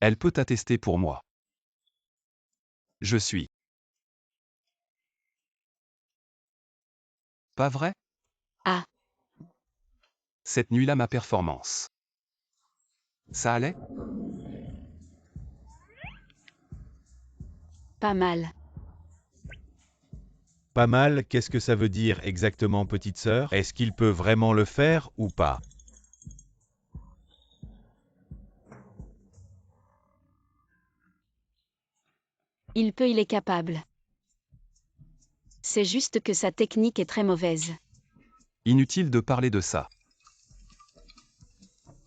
Elle peut attester pour moi. Je suis. Pas vrai? Ah. Cette nuit-là ma performance. Ça allait? Pas mal. Pas mal, qu'est-ce que ça veut dire exactement, petite sœur? Est-ce qu'il peut vraiment le faire ou pas? Il est capable. C'est juste que sa technique est très mauvaise. Inutile de parler de ça.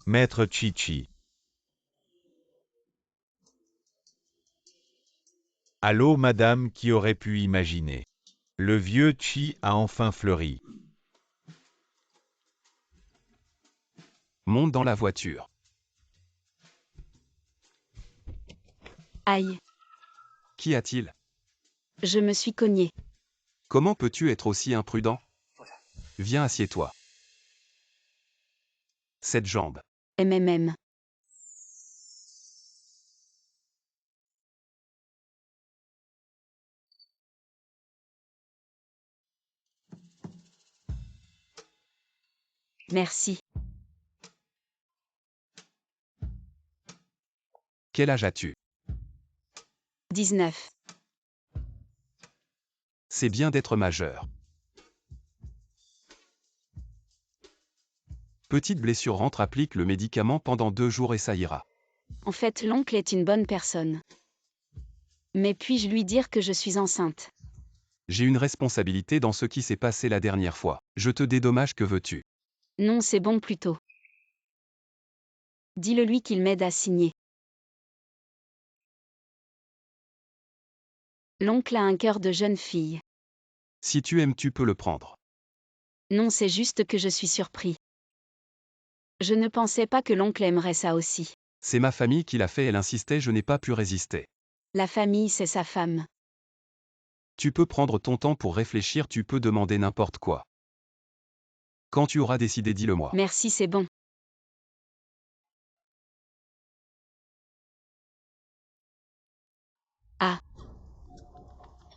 Maître Chichi. Allô, madame, qui aurait pu imaginer? Le vieux Chi a enfin fleuri. Monte dans la voiture. Aïe. Qu'y a-t-il? Je me suis cogné. Comment peux-tu être aussi imprudent? Viens, assieds-toi. Cette jambe. MMM. Merci. Quel âge as-tu? 19. C'est bien d'être majeur. Petite blessure rentre, applique le médicament pendant 2 jours et ça ira. En fait, l'oncle est une bonne personne. Mais puis-je lui dire que je suis enceinte? J'ai une responsabilité dans ce qui s'est passé la dernière fois. Je te dédommage, que veux-tu? Non, c'est bon plutôt. Dis-le lui qu'il m'aide à signer. L'oncle a un cœur de jeune fille. Si tu aimes, tu peux le prendre. Non, c'est juste que je suis surpris. Je ne pensais pas que l'oncle aimerait ça aussi. C'est ma famille qui l'a fait, elle insistait, je n'ai pas pu résister. La famille, c'est sa femme. Tu peux prendre ton temps pour réfléchir, tu peux demander n'importe quoi. Quand tu auras décidé, dis-le-moi. Merci, c'est bon. Ah.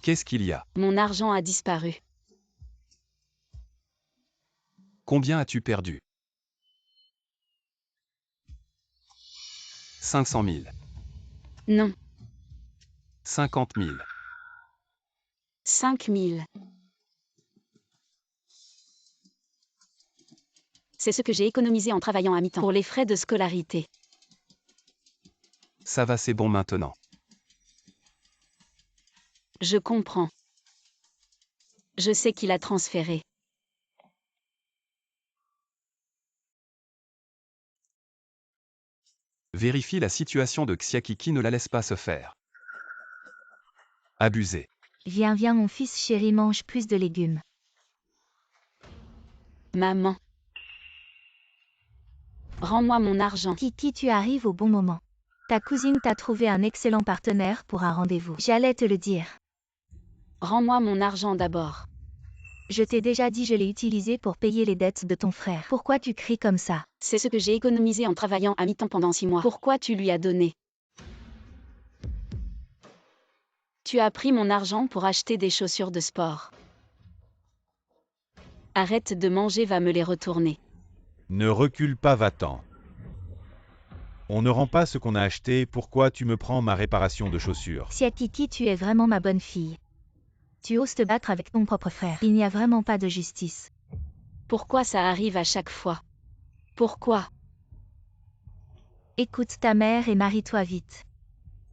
Qu'est-ce qu'il y a? Mon argent a disparu. Combien as-tu perdu? 500 000. Non. 50 000. 5 000. C'est ce que j'ai économisé en travaillant à mi-temps pour les frais de scolarité. Ça va, c'est bon maintenant. Je comprends. Je sais qu'il a transféré. Vérifie la situation de Xiakiki, ne la laisse pas se faire. Abusé. Viens, viens mon fils chéri, mange plus de légumes. Maman. Rends-moi mon argent. Kiki, tu arrives au bon moment. Ta cousine t'a trouvé un excellent partenaire pour un rendez-vous. J'allais te le dire. Rends-moi mon argent d'abord. Je t'ai déjà dit, je l'ai utilisé pour payer les dettes de ton frère. Pourquoi tu cries comme ça? C'est ce que j'ai économisé en travaillant à mi-temps pendant 6 mois. Pourquoi tu lui as donné? Tu as pris mon argent pour acheter des chaussures de sport. Arrête de manger, va me les retourner. Ne recule pas, va-t'en. On ne rend pas ce qu'on a acheté, pourquoi tu me prends ma réparation de chaussures? Kiki, tu es vraiment ma bonne fille. Tu oses te battre avec ton propre frère. Il n'y a vraiment pas de justice. Pourquoi ça arrive à chaque fois? Pourquoi? Écoute ta mère et marie-toi vite.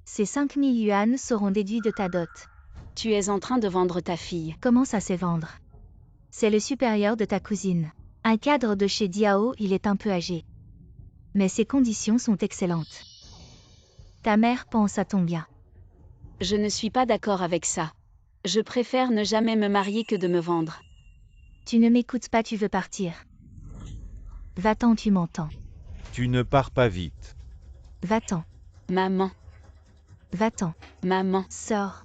Ces 5000 yuan seront déduits de ta dot. Tu es en train de vendre ta fille. Comment ça c'est vendre? C'est le supérieur de ta cousine. Un cadre de chez Diao, il est un peu âgé. Mais ses conditions sont excellentes. Ta mère pense à ton bien. Je ne suis pas d'accord avec ça. Je préfère ne jamais me marier que de me vendre. Tu ne m'écoutes pas, tu veux partir. Va-t'en, tu m'entends. Tu ne pars pas vite. Va-t'en. Maman. Va-t'en. Maman. Sors.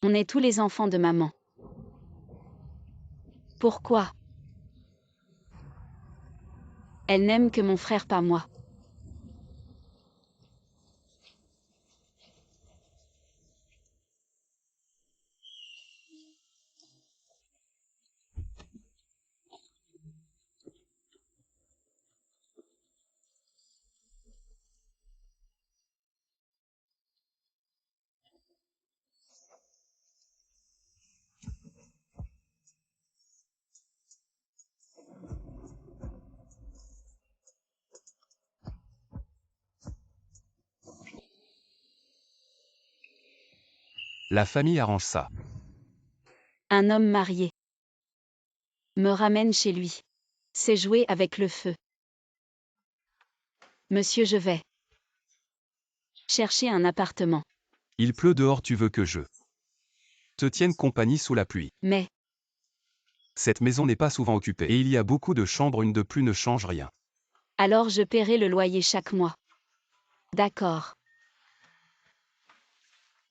On est tous les enfants de maman. Pourquoi? Elle n'aime que mon frère, pas moi. La famille arrange ça. Un homme marié me ramène chez lui. C'est jouer avec le feu. Monsieur, je vais chercher un appartement. Il pleut dehors, tu veux que je te tienne compagnie sous la pluie. Mais, Cette maison n'est pas souvent occupée et il y a beaucoup de chambres, une de plus ne change rien. alors je paierai le loyer chaque mois. D'accord.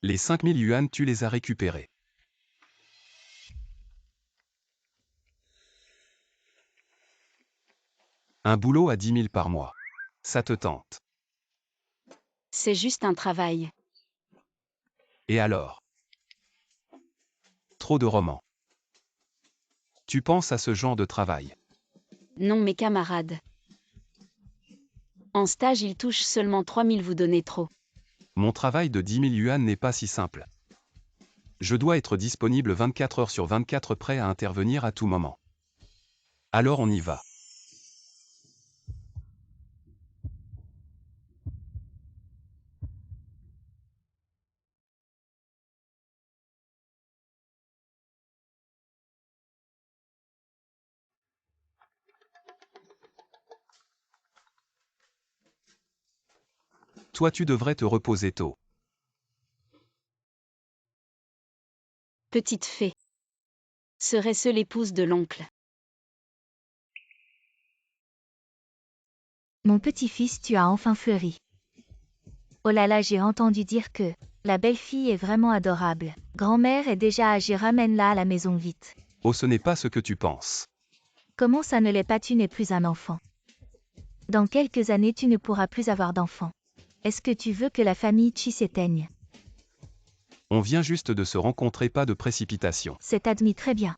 Les 5000 yuan, tu les as récupérés. Un boulot à 10 000 par mois. Ça te tente. C'est juste un travail. Et alors? Trop de romans. Tu penses à ce genre de travail? Non, mes camarades. En stage, ils touchent seulement 3000, vous donnez trop. Mon travail de 10 000 yuan n'est pas si simple. Je dois être disponible 24 heures sur 24, prêt à intervenir à tout moment. Alors on y va. Toi, tu devrais te reposer tôt. Petite fée. Serait-ce l'épouse de l'oncle? Mon petit-fils, tu as enfin fleuri. Oh là là, j'ai entendu dire que la belle-fille est vraiment adorable. Grand-mère est déjà âgée, ramène-la à la maison vite. Oh, ce n'est pas ce que tu penses. Comment ça ne l'est pas, tu n'es plus un enfant. Dans quelques années, tu ne pourras plus avoir d'enfants. Est-ce que tu veux que la famille Chi s'éteigne? On vient juste de se rencontrer, pas de précipitation. C'est admis, très bien.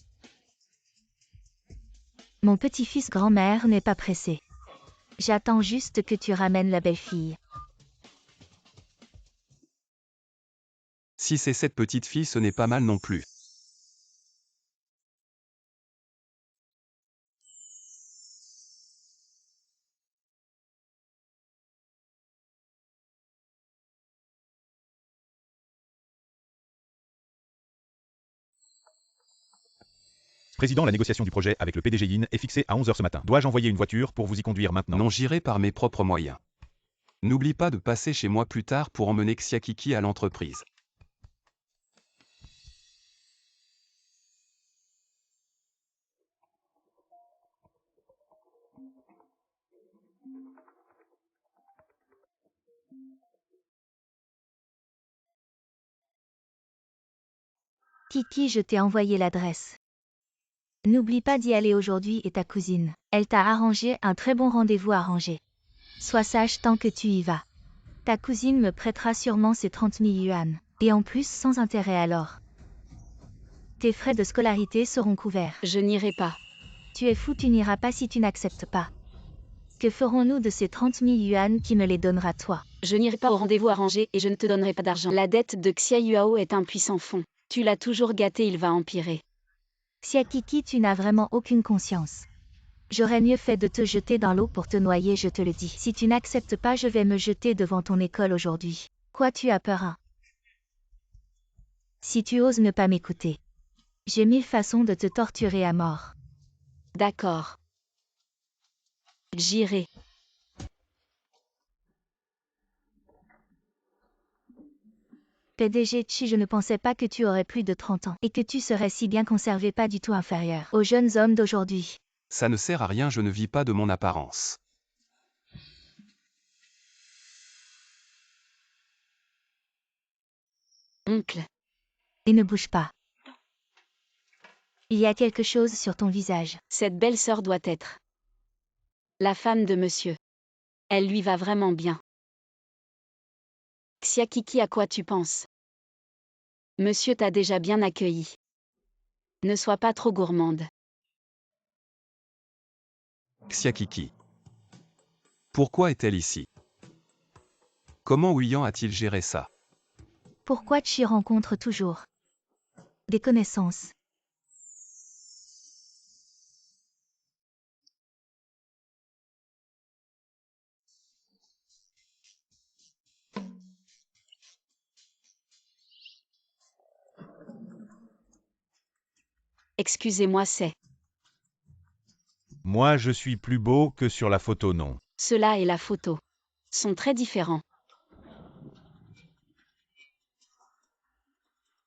Mon petit-fils, grand-mère n'est pas pressé. J'attends juste que tu ramènes la belle-fille. Si c'est cette petite fille, ce n'est pas mal non plus. Président, la négociation du projet avec le PDG Yin est fixée à 11 h ce matin. Dois-je envoyer une voiture pour vous y conduire maintenant? Non, j'irai par mes propres moyens. N'oublie pas de passer chez moi plus tard pour emmener Xiakiki à l'entreprise. Kiki, je t'ai envoyé l'adresse. N'oublie pas d'y aller aujourd'hui et ta cousine. Elle t'a arrangé un très bon rendez-vous arrangé. Sois sage tant que tu y vas. Ta cousine me prêtera sûrement ses 30 000 yuan. Et en plus sans intérêt alors. Tes frais de scolarité seront couverts. Je n'irai pas. Tu es fou, tu n'iras pas si tu n'acceptes pas. Que ferons-nous de ces 30 000 yuan qui me les donnera toi? Je n'irai pas au rendez-vous arrangé et je ne te donnerai pas d'argent. La dette de Xia Yuao est un puissant fond. Tu l'as toujours gâté, il va empirer. Xiakiki, tu n'as vraiment aucune conscience. J'aurais mieux fait de te jeter dans l'eau pour te noyer, je te le dis. Si tu n'acceptes pas, je vais me jeter devant ton école aujourd'hui. Quoi, tu as peur, hein? Si tu oses ne pas m'écouter. J'ai 1000 façons de te torturer à mort. D'accord. J'irai. PDG Chi, je ne pensais pas que tu aurais plus de 30 ans et que tu serais si bien conservé, pas du tout inférieur aux jeunes hommes d'aujourd'hui. Ça ne sert à rien, je ne vis pas de mon apparence. Oncle. Et ne bouge pas. Il y a quelque chose sur ton visage. Cette belle-sœur doit être la femme de monsieur. Elle lui va vraiment bien. Xiakiki, à quoi tu penses? Monsieur t'a déjà bien accueilli. Ne sois pas trop gourmande. Xiakiki. Pourquoi est-elle ici? Comment Ouian a-t-il géré ça? Pourquoi Chi rencontre toujours des connaissances? Excusez-moi, c'est. Moi je suis plus beau que sur la photo non. Cela et la photo sont très différents.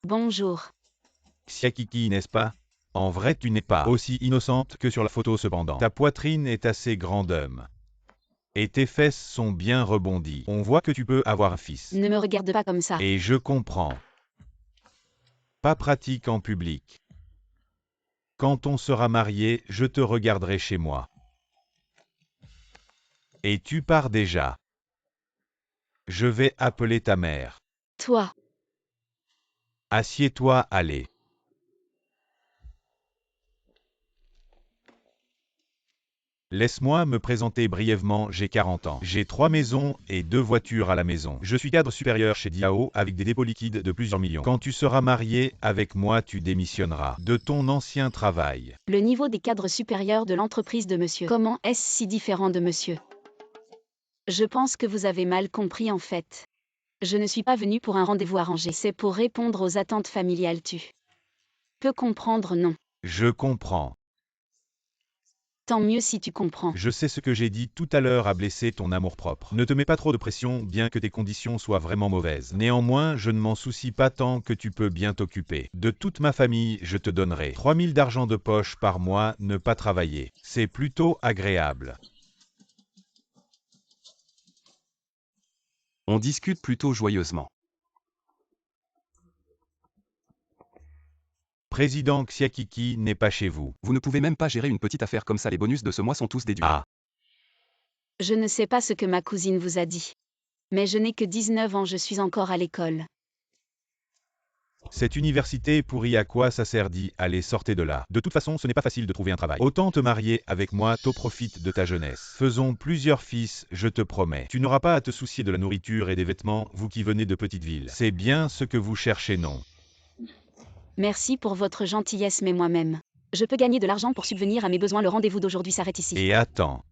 Bonjour. Xiakiki, n'est-ce pas? En vrai tu n'es pas aussi innocente que sur la photo cependant. Ta poitrine est assez grande homme. Et tes fesses sont bien rebondies. On voit que tu peux avoir un fils. Ne me regarde pas comme ça. Et je comprends. Pas pratique en public. Quand on sera marié, je te regarderai chez moi. Et tu pars déjà. Je vais appeler ta mère. Toi. Assieds-toi, allez. Laisse-moi me présenter brièvement, j'ai 40 ans. J'ai 3 maisons et 2 voitures à la maison. Je suis cadre supérieur chez Diao avec des dépôts liquides de plusieurs millions. Quand tu seras marié, avec moi tu démissionneras de ton ancien travail. Le niveau des cadres supérieurs de l'entreprise de monsieur. Comment est-ce si différent de monsieur? Je pense que vous avez mal compris en fait. Je ne suis pas venu pour un rendez-vous arrangé. C'est pour répondre aux attentes familiales. Tu peux comprendre, non? Je comprends. Tant mieux si tu comprends. Je sais ce que j'ai dit tout à l'heure a blessé ton amour-propre. Ne te mets pas trop de pression, bien que tes conditions soient vraiment mauvaises. Néanmoins, je ne m'en soucie pas tant que tu peux bien t'occuper. De toute ma famille, je te donnerai 3000 d'argent de poche par mois, ne pas travailler. C'est plutôt agréable. On discute plutôt joyeusement. Président Xiakiki n'est pas chez vous. Vous ne pouvez même pas gérer une petite affaire comme ça, les bonus de ce mois sont tous déduits. Ah, Je ne sais pas ce que ma cousine vous a dit. Mais je n'ai que 19 ans, je suis encore à l'école. cette université pourrie à quoi ça sert dit, allez sortez de là. De toute façon, ce n'est pas facile de trouver un travail. Autant te marier avec moi, t'en profites de ta jeunesse. Faisons plusieurs fils, je te promets. Tu n'auras pas à te soucier de la nourriture et des vêtements, vous qui venez de petites villes. C'est bien ce que vous cherchez, non? Merci pour votre gentillesse, mais moi-même. Je peux gagner de l'argent pour subvenir à mes besoins. Le rendez-vous d'aujourd'hui s'arrête ici. Et attends.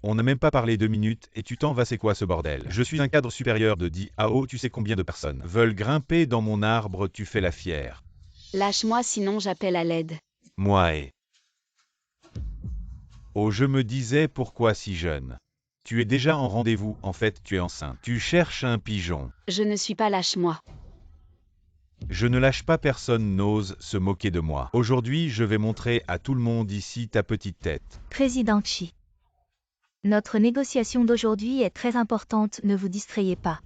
On n'a même pas parlé 2 minutes et tu t'en vas, c'est quoi ce bordel? Je suis un cadre supérieur de Diao, tu sais combien de personnes veulent grimper dans mon arbre, tu fais la fière. Lâche-moi sinon j'appelle à l'aide. Moi et... Oh, je me disais pourquoi si jeune? Tu es déjà en rendez-vous, en fait tu es enceinte. Tu cherches un pigeon. Je ne suis pas lâche-moi. Je ne lâche pas, personne n'ose se moquer de moi. Aujourd'hui, je vais montrer à tout le monde ici ta petite tête. Président Chi. Notre négociation d'aujourd'hui est très importante, ne vous distrayez pas.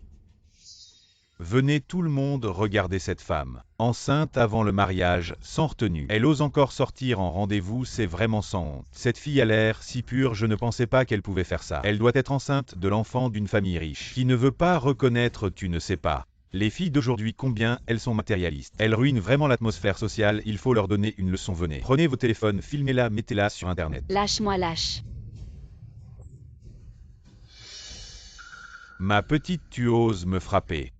Venez tout le monde regarder cette femme. Enceinte avant le mariage, sans retenue. Elle ose encore sortir en rendez-vous, c'est vraiment sans honte. Cette fille a l'air si pure, je ne pensais pas qu'elle pouvait faire ça. Elle doit être enceinte de l'enfant d'une famille riche. Qui ne veut pas reconnaître, tu ne sais pas. Les filles d'aujourd'hui, combien elles sont matérialistes. Elles ruinent vraiment l'atmosphère sociale, il faut leur donner une leçon. Venez. Prenez vos téléphones, filmez-la, mettez-la sur internet. Lâche-moi, lâche. Ma petite, tu oses me frapper.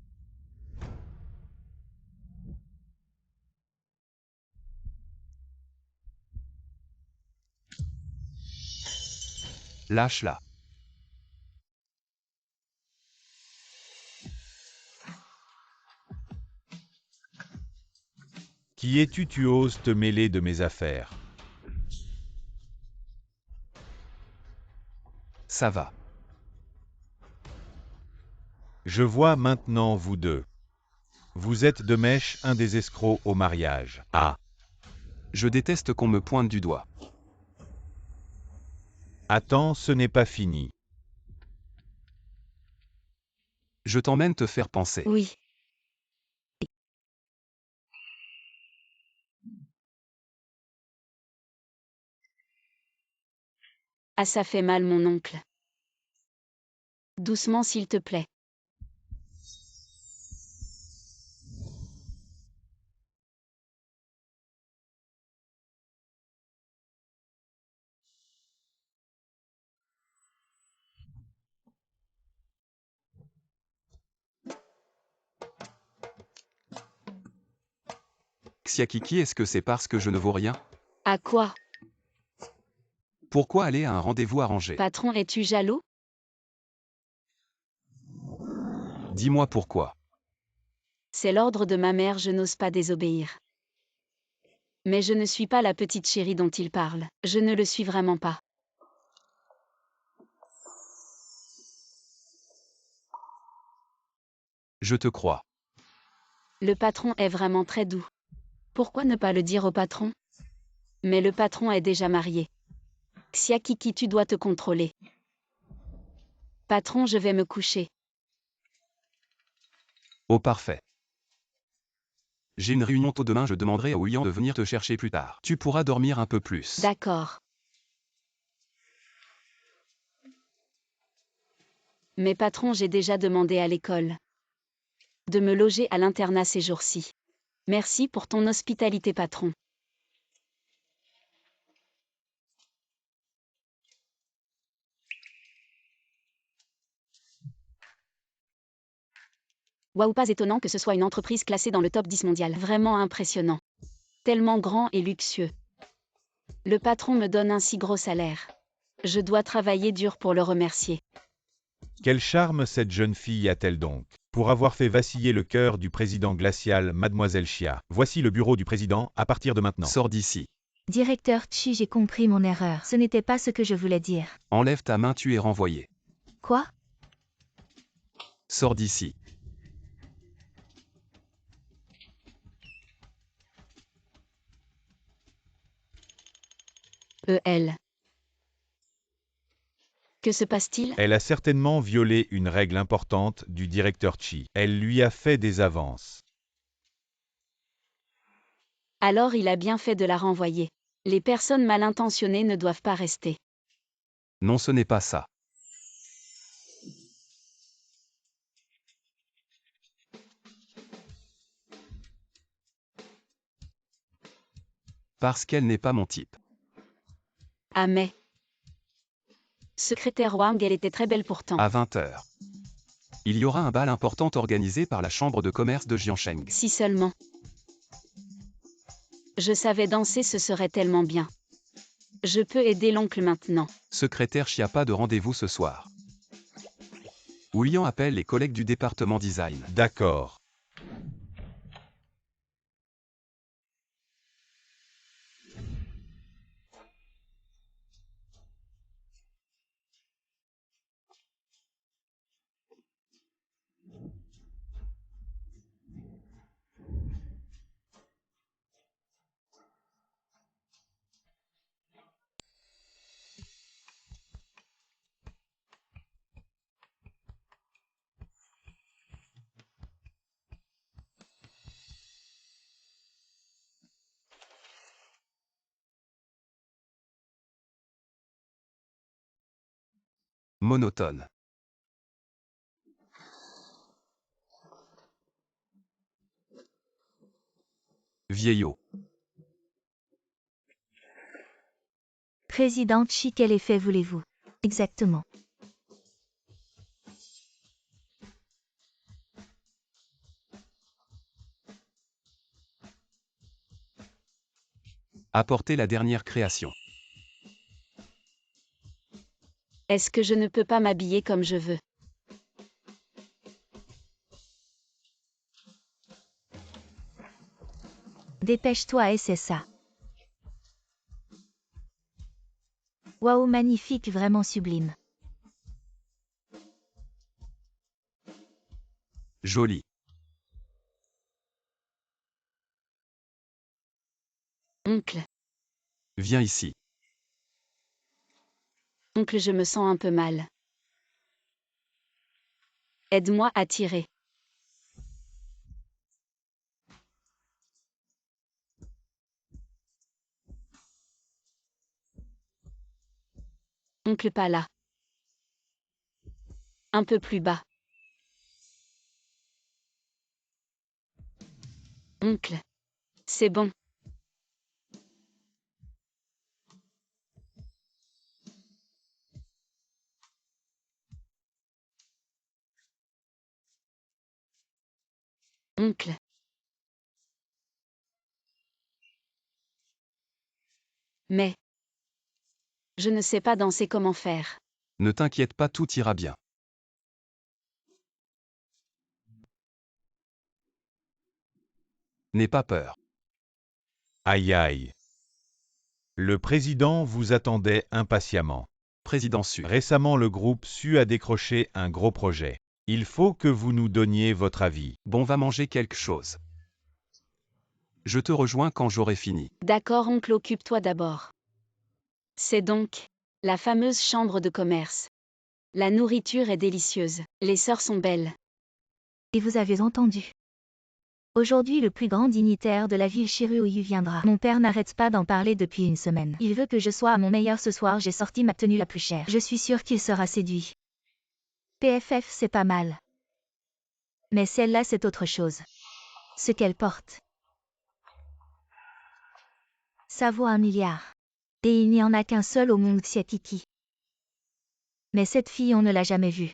Lâche-la. Qui es-tu, tu oses te mêler de mes affaires? Ça va. Je vois maintenant vous deux. Vous êtes de mèche, un des escrocs au mariage. Ah, Je déteste qu'on me pointe du doigt. attends, ce n'est pas fini. Je t'emmène te faire penser. Oui. Ah, ça fait mal, mon oncle. Doucement, s'il te plaît. Xiakiki, est-ce que c'est parce que je ne vaux rien? À quoi? Pourquoi aller à un rendez-vous arrangé? Patron, es-tu jaloux? Dis-moi pourquoi. C'est l'ordre de ma mère, je n'ose pas désobéir. Mais je ne suis pas la petite chérie dont il parle. Je ne le suis vraiment pas. Je te crois. Le patron est vraiment très doux. Pourquoi ne pas le dire au patron? Mais le patron est déjà marié. Xiakiki, tu dois te contrôler. Patron, je vais me coucher. Oh parfait. J'ai une réunion tôt demain, je demanderai à Oulian de venir te chercher plus tard. Tu pourras dormir un peu plus. D'accord. Mais patron, j'ai déjà demandé à l'école de me loger à l'internat ces jours-ci. Merci pour ton hospitalité, patron. Waouh, pas étonnant que ce soit une entreprise classée dans le top 10 mondial. Vraiment impressionnant. Tellement grand et luxueux. Le patron me donne un si gros salaire. Je dois travailler dur pour le remercier. Quel charme cette jeune fille a-t-elle donc? Pour avoir fait vaciller le cœur du président glacial, Mademoiselle Chia. Voici le bureau du président, à partir de maintenant. Sors d'ici. Directeur Chi, j'ai compris mon erreur. Ce n'était pas ce que je voulais dire. Enlève ta main, tu es renvoyé. Quoi? Sors d'ici. Elle. Que se passe-t-il? Elle a certainement violé une règle importante du directeur Chi. Elle lui a fait des avances. Alors il a bien fait de la renvoyer. Les personnes mal intentionnées ne doivent pas rester. Non, ce n'est pas ça. Parce qu'elle n'est pas mon type. Ah mais. Secrétaire Wang, elle était très belle pourtant. À 20h. Il y aura un bal important organisé par la chambre de commerce de Jiansheng. Si seulement. Je savais danser, ce serait tellement bien. Je peux aider l'oncle maintenant. Secrétaire Chia, pas de rendez-vous ce soir. Oulian appelle les collègues du département design. D'accord. Monotone. Vieillot. Président Chi, quel effet voulez-vous? Exactement. Apporter la dernière création. Est-ce que je ne peux pas m'habiller comme je veux? Dépêche-toi et c'est ça. Waouh, magnifique, vraiment sublime. Joli. Oncle. Viens ici. Oncle, je me sens un peu mal. Aide-moi à tirer. Oncle pas là. Un peu plus bas. Oncle. C'est bon. Oncle. Mais. Je ne sais pas danser comment faire. Ne t'inquiète pas, tout ira bien. N'aie pas peur. Aïe aïe. Le président vous attendait impatiemment. Président Su. Récemment, le groupe Su a décroché un gros projet. Il faut que vous nous donniez votre avis. Bon, va manger quelque chose. Je te rejoins quand j'aurai fini. D'accord, oncle, occupe-toi d'abord. C'est donc la fameuse chambre de commerce. La nourriture est délicieuse. Les sœurs sont belles. Et vous avez entendu. Aujourd'hui, le plus grand dignitaire de la ville Shiryu viendra. Mon père n'arrête pas d'en parler depuis une semaine. Il veut que je sois à mon meilleur ce soir. J'ai sorti ma tenue la plus chère. Je suis sûre qu'il sera séduit. PFF, c'est pas mal. Mais celle-là, c'est autre chose. Ce qu'elle porte. Ça vaut 1 milliard. Et il n'y en a qu'un seul au monde, c'est Titi. Mais cette fille, on ne l'a jamais vue.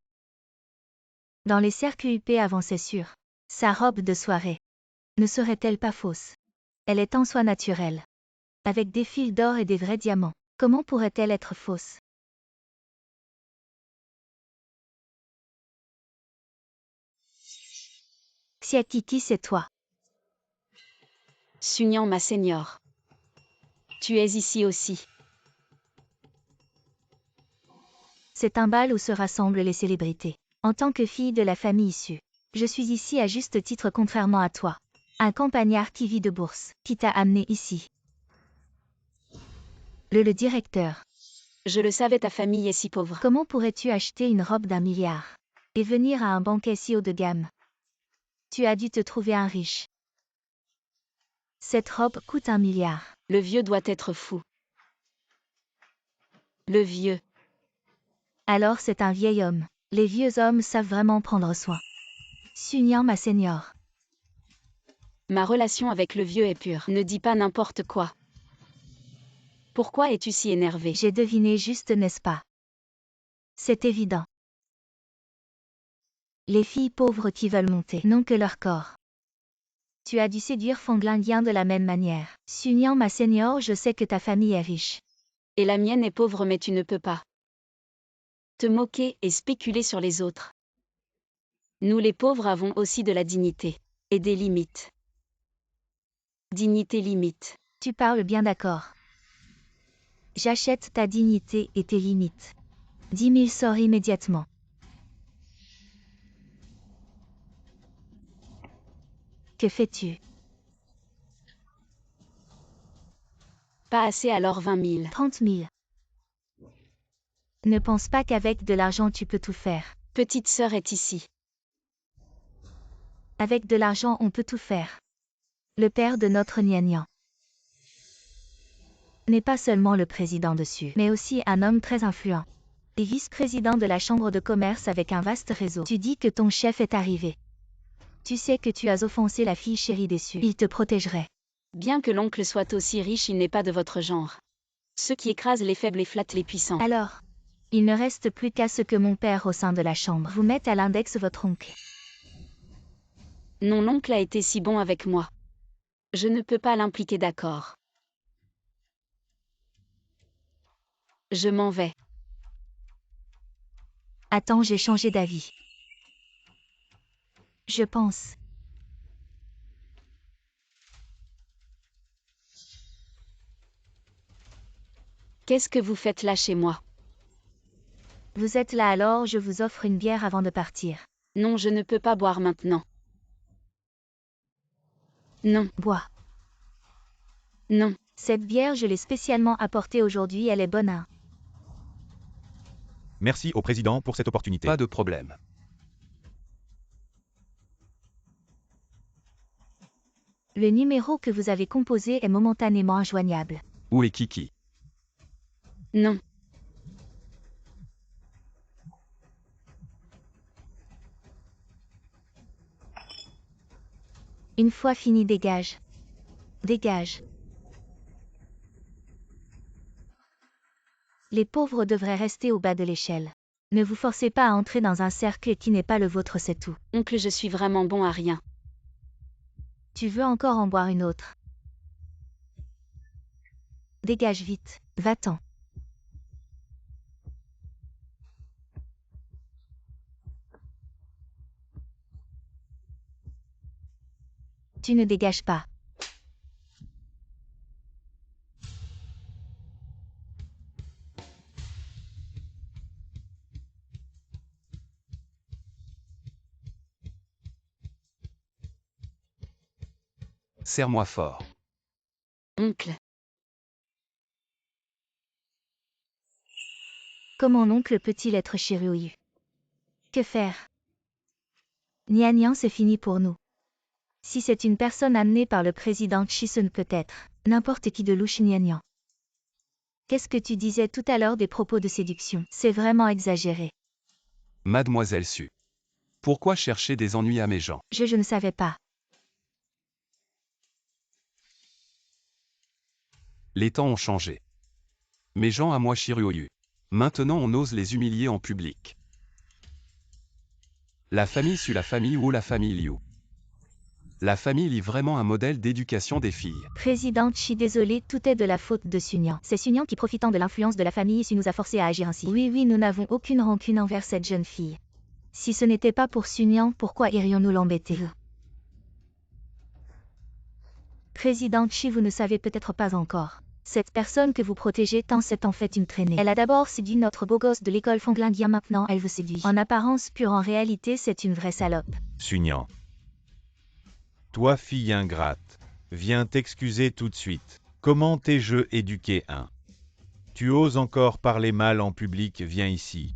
Dans les cercles UP avant, c'est sûr. Sa robe de soirée. Ne serait-elle pas fausse? Elle est en soi naturelle. Avec des fils d'or et des vrais diamants. Comment pourrait-elle être fausse? Titi, c'est toi. Sunyan, ma seigneur. Tu es ici aussi. C'est un bal où se rassemblent les célébrités. En tant que fille de la famille issue, je suis ici à juste titre contrairement à toi. Un campagnard qui vit de bourse, qui t'a amené ici. Le directeur. Je le savais, ta famille est si pauvre. Comment pourrais-tu acheter une robe d'1 milliard et venir à un banquet si haut de gamme? Tu as dû te trouver un riche. Cette robe coûte 1 milliard. Le vieux doit être fou. Le vieux. Alors c'est un vieil homme. Les vieux hommes savent vraiment prendre soin. Sunyan, ma seigneur. Ma relation avec le vieux est pure. Ne dis pas n'importe quoi. Pourquoi es-tu si énervé? J'ai deviné juste, n'est-ce pas? C'est évident. Les filles pauvres qui veulent monter n'ont que leur corps. Tu as dû séduire Fanglingien de la même manière. Sunyan, ma seigneur, je sais que ta famille est riche. Et la mienne est pauvre, mais tu ne peux pas te moquer et spéculer sur les autres. Nous les pauvres avons aussi de la dignité. Et des limites. Dignité limite. Tu parles bien, d'accord. J'achète ta dignité et tes limites. 10 000 sort immédiatement. Que fais-tu? Pas assez, alors 20 000. 30 000. Ne pense pas qu'avec de l'argent tu peux tout faire. Petite sœur est ici. Avec de l'argent on peut tout faire. Le père de notre Nian n'est pas seulement le président dessus, mais aussi un homme très influent. Et vice-président de la chambre de commerce avec un vaste réseau. Tu dis que ton chef est arrivé. Tu sais que tu as offensé la fille chérie déçue. Il te protégerait. Bien que l'oncle soit aussi riche, il n'est pas de votre genre. Ceux qui écrasent les faibles et flattent les puissants. Alors, il ne reste plus qu'à ce que mon père au sein de la chambre vous mette à l'index votre oncle. Non, l'oncle a été si bon avec moi. Je ne peux pas l'impliquer, d'accord. Je m'en vais. Attends, j'ai changé d'avis. Je pense. Qu'est-ce que vous faites là chez moi? Vous êtes là, alors je vous offre une bière avant de partir. Non, je ne peux pas boire maintenant. Non. Bois. Non. Cette bière, je l'ai spécialement apportée aujourd'hui, elle est bonne, hein. Merci au président pour cette opportunité. Pas de problème. Le numéro que vous avez composé est momentanément injoignable. Où est Kiki? Non. Une fois fini, dégage. Dégage. Les pauvres devraient rester au bas de l'échelle. Ne vous forcez pas à entrer dans un cercle qui n'est pas le vôtre, c'est tout. Oncle, je suis vraiment bon à rien. Tu veux encore en boire une autre? Dégage vite, va-t'en. Tu ne dégages pas. Serre-moi fort. Oncle, Comment oncle peut-il être chirurgieux? Que faire? Nian, c'est fini pour nous. Si c'est une personne amenée par le président Xi, ce ne peut être n'importe qui de louche. Nian. Qu'est-ce que tu disais tout à l'heure des propos de séduction? C'est vraiment exagéré. Mademoiselle Su. Pourquoi chercher des ennuis à mes gens? Je ne savais pas. Les temps ont changé. Mes gens à moi Shiryu. Maintenant on ose les humilier en public. La famille Su, la famille ou la famille Liu. La famille lit vraiment un modèle d'éducation des filles. Président Xi, désolé, tout est de la faute de Sunyan. C'est Sunyan qui, profitant de l'influence de la famille Su, nous a forcés à agir ainsi. Oui, nous n'avons aucune rancune envers cette jeune fille. Si ce n'était pas pour Sunyan, pourquoi irions-nous l'embêter? Président Xi, vous ne savez peut-être pas encore. Cette personne que vous protégez tant, c'est en fait une traînée. Elle a d'abord séduit notre beau gosse de l'école Fonglingia, maintenant elle vous séduit. En apparence pure, en réalité c'est une vraie salope. Sunyan. Toi, fille ingrate, viens t'excuser tout de suite. Comment t'ai-je éduqué, hein? Tu oses encore parler mal en public, viens ici.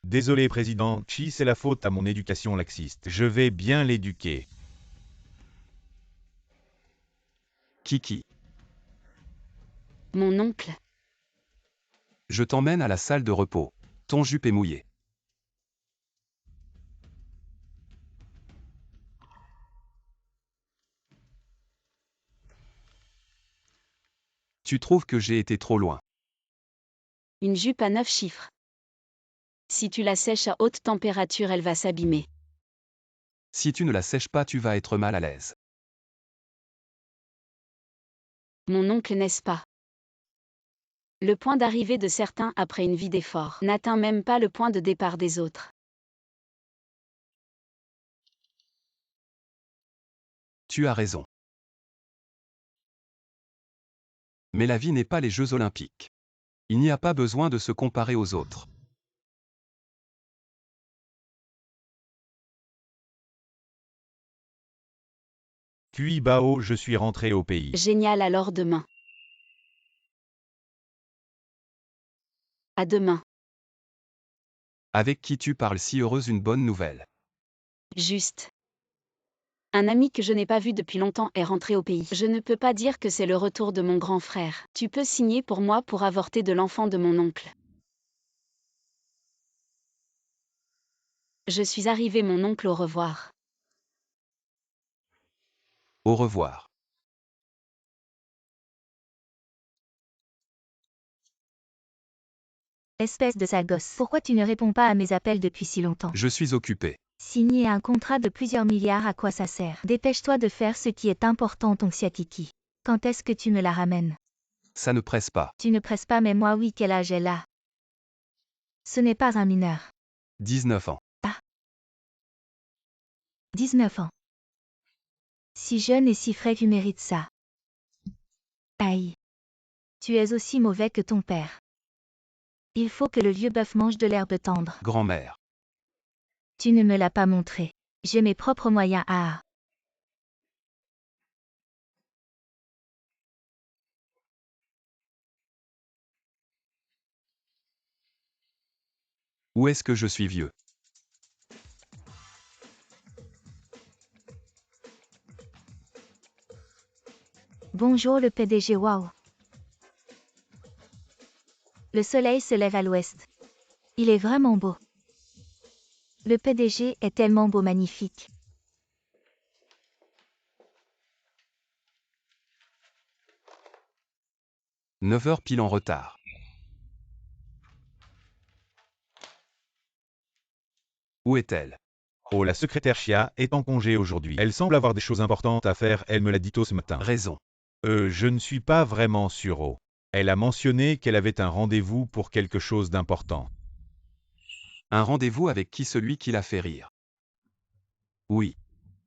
Désolé, président Xi, c'est la faute à mon éducation laxiste. Je vais bien l'éduquer. Kiki. mon oncle, Je t'emmène à la salle de repos. Ton jupe est mouillé. Tu trouves que j'ai été trop loin? une jupe à 9 chiffres. Si tu la sèches à haute température, elle va s'abîmer. Si tu ne la sèches pas, tu vas être mal à l'aise. Mon oncle, n'est-ce pas? Le point d'arrivée de certains après une vie d'effort n'atteint même pas le point de départ des autres. Tu as raison. Mais la vie n'est pas les Jeux Olympiques. Il n'y a pas besoin de se comparer aux autres. Kui Bao, je suis rentré au pays. Génial, alors demain. À demain. Avec qui tu parles si heureuse, une bonne nouvelle. Juste. Un ami que je n'ai pas vu depuis longtemps est rentré au pays. Je ne peux pas dire que c'est le retour de mon grand frère. Tu peux signer pour moi pour avorter de l'enfant de mon oncle. Je suis arrivé, mon oncle, au revoir. Au revoir. Espèce de sale gosse. Pourquoi tu ne réponds pas à mes appels depuis si longtemps? Je suis occupé. Signer un contrat de plusieurs milliards, à quoi ça sert? Dépêche-toi de faire ce qui est important, ton Xiakiki. Quand est-ce que tu me la ramènes? Ça ne presse pas. Tu ne presses pas, mais moi oui, quel âge elle a? Ce n'est pas un mineur. 19 ans. 19 ans. Si jeune et si frais, tu mérites ça. Aïe. Tu es aussi mauvais que ton père. Il faut que le vieux bœuf mange de l'herbe tendre. Grand-mère. Tu ne me l'as pas montré. J'ai mes propres moyens à... Où est-ce que je suis vieux? Bonjour le PDG, waouh. Le soleil se lève à l'ouest. Il est vraiment beau. Le PDG est tellement beau, magnifique. « 9 heures pile en retard. Où est-elle? Oh, la secrétaire Chia est en congé aujourd'hui. Elle semble avoir des choses importantes à faire, elle me l'a dit tôt ce matin. Raison. Je ne suis pas vraiment sûr. Oh. Elle a mentionné qu'elle avait un rendez-vous pour quelque chose d'important. Un rendez-vous avec qui? Celui qui l'a fait rire. Oui.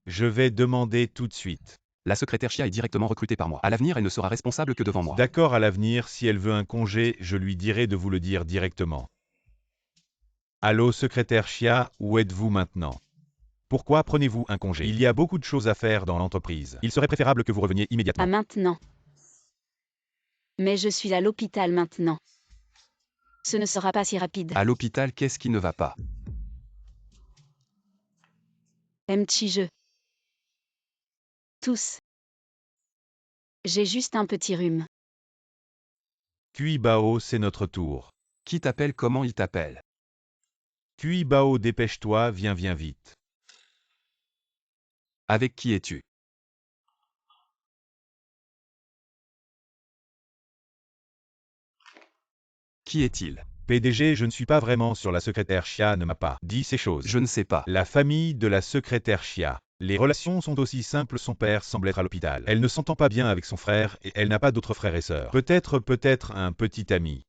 Je vais demander tout de suite. La secrétaire Chia est directement recrutée par moi. À l'avenir, elle ne sera responsable que devant moi. D'accord, à l'avenir, si elle veut un congé, je lui dirai de vous le dire directement. Allô, secrétaire Chia, où êtes-vous maintenant? Pourquoi prenez-vous un congé? Il y a beaucoup de choses à faire dans l'entreprise. Il serait préférable que vous reveniez immédiatement. Pas maintenant. Mais je suis à l'hôpital maintenant. Ce ne sera pas si rapide. À l'hôpital, qu'est-ce qui ne va pas? Petit-je. Tous. J'ai juste un petit rhume. Kui Bao, c'est notre tour. Qui t'appelle? Comment il t'appelle? Kui Bao, dépêche-toi, viens vite. Avec qui es-tu? Qui est-il? PDG, je ne suis pas vraiment sûr, la secrétaire Chia ne m'a pas dit ces choses. Je ne sais pas. La famille de la secrétaire Chia. Les relations sont aussi simples, son père semble être à l'hôpital. Elle ne s'entend pas bien avec son frère et elle n'a pas d'autres frères et sœurs. Peut-être un petit ami.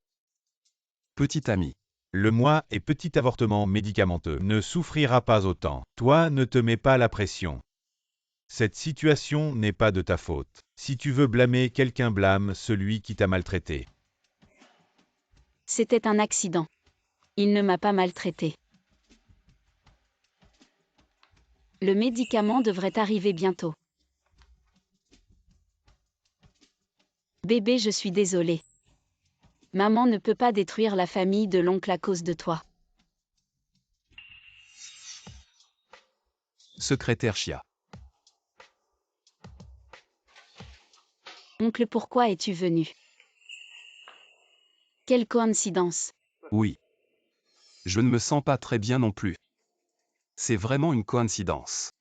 Petit ami. Le moi et petit avortement médicamenteux ne souffrira pas autant. Toi, ne te mets pas la pression. Cette situation n'est pas de ta faute. Si tu veux blâmer quelqu'un, blâme celui qui t'a maltraité. C'était un accident. Il ne m'a pas maltraité. Le médicament devrait arriver bientôt. Bébé, je suis désolée. Maman ne peut pas détruire la famille de l'oncle à cause de toi. Secrétaire Chia. Oncle, pourquoi es-tu venu? Quelle coïncidence. Oui. Je ne me sens pas très bien non plus. C'est vraiment une coïncidence.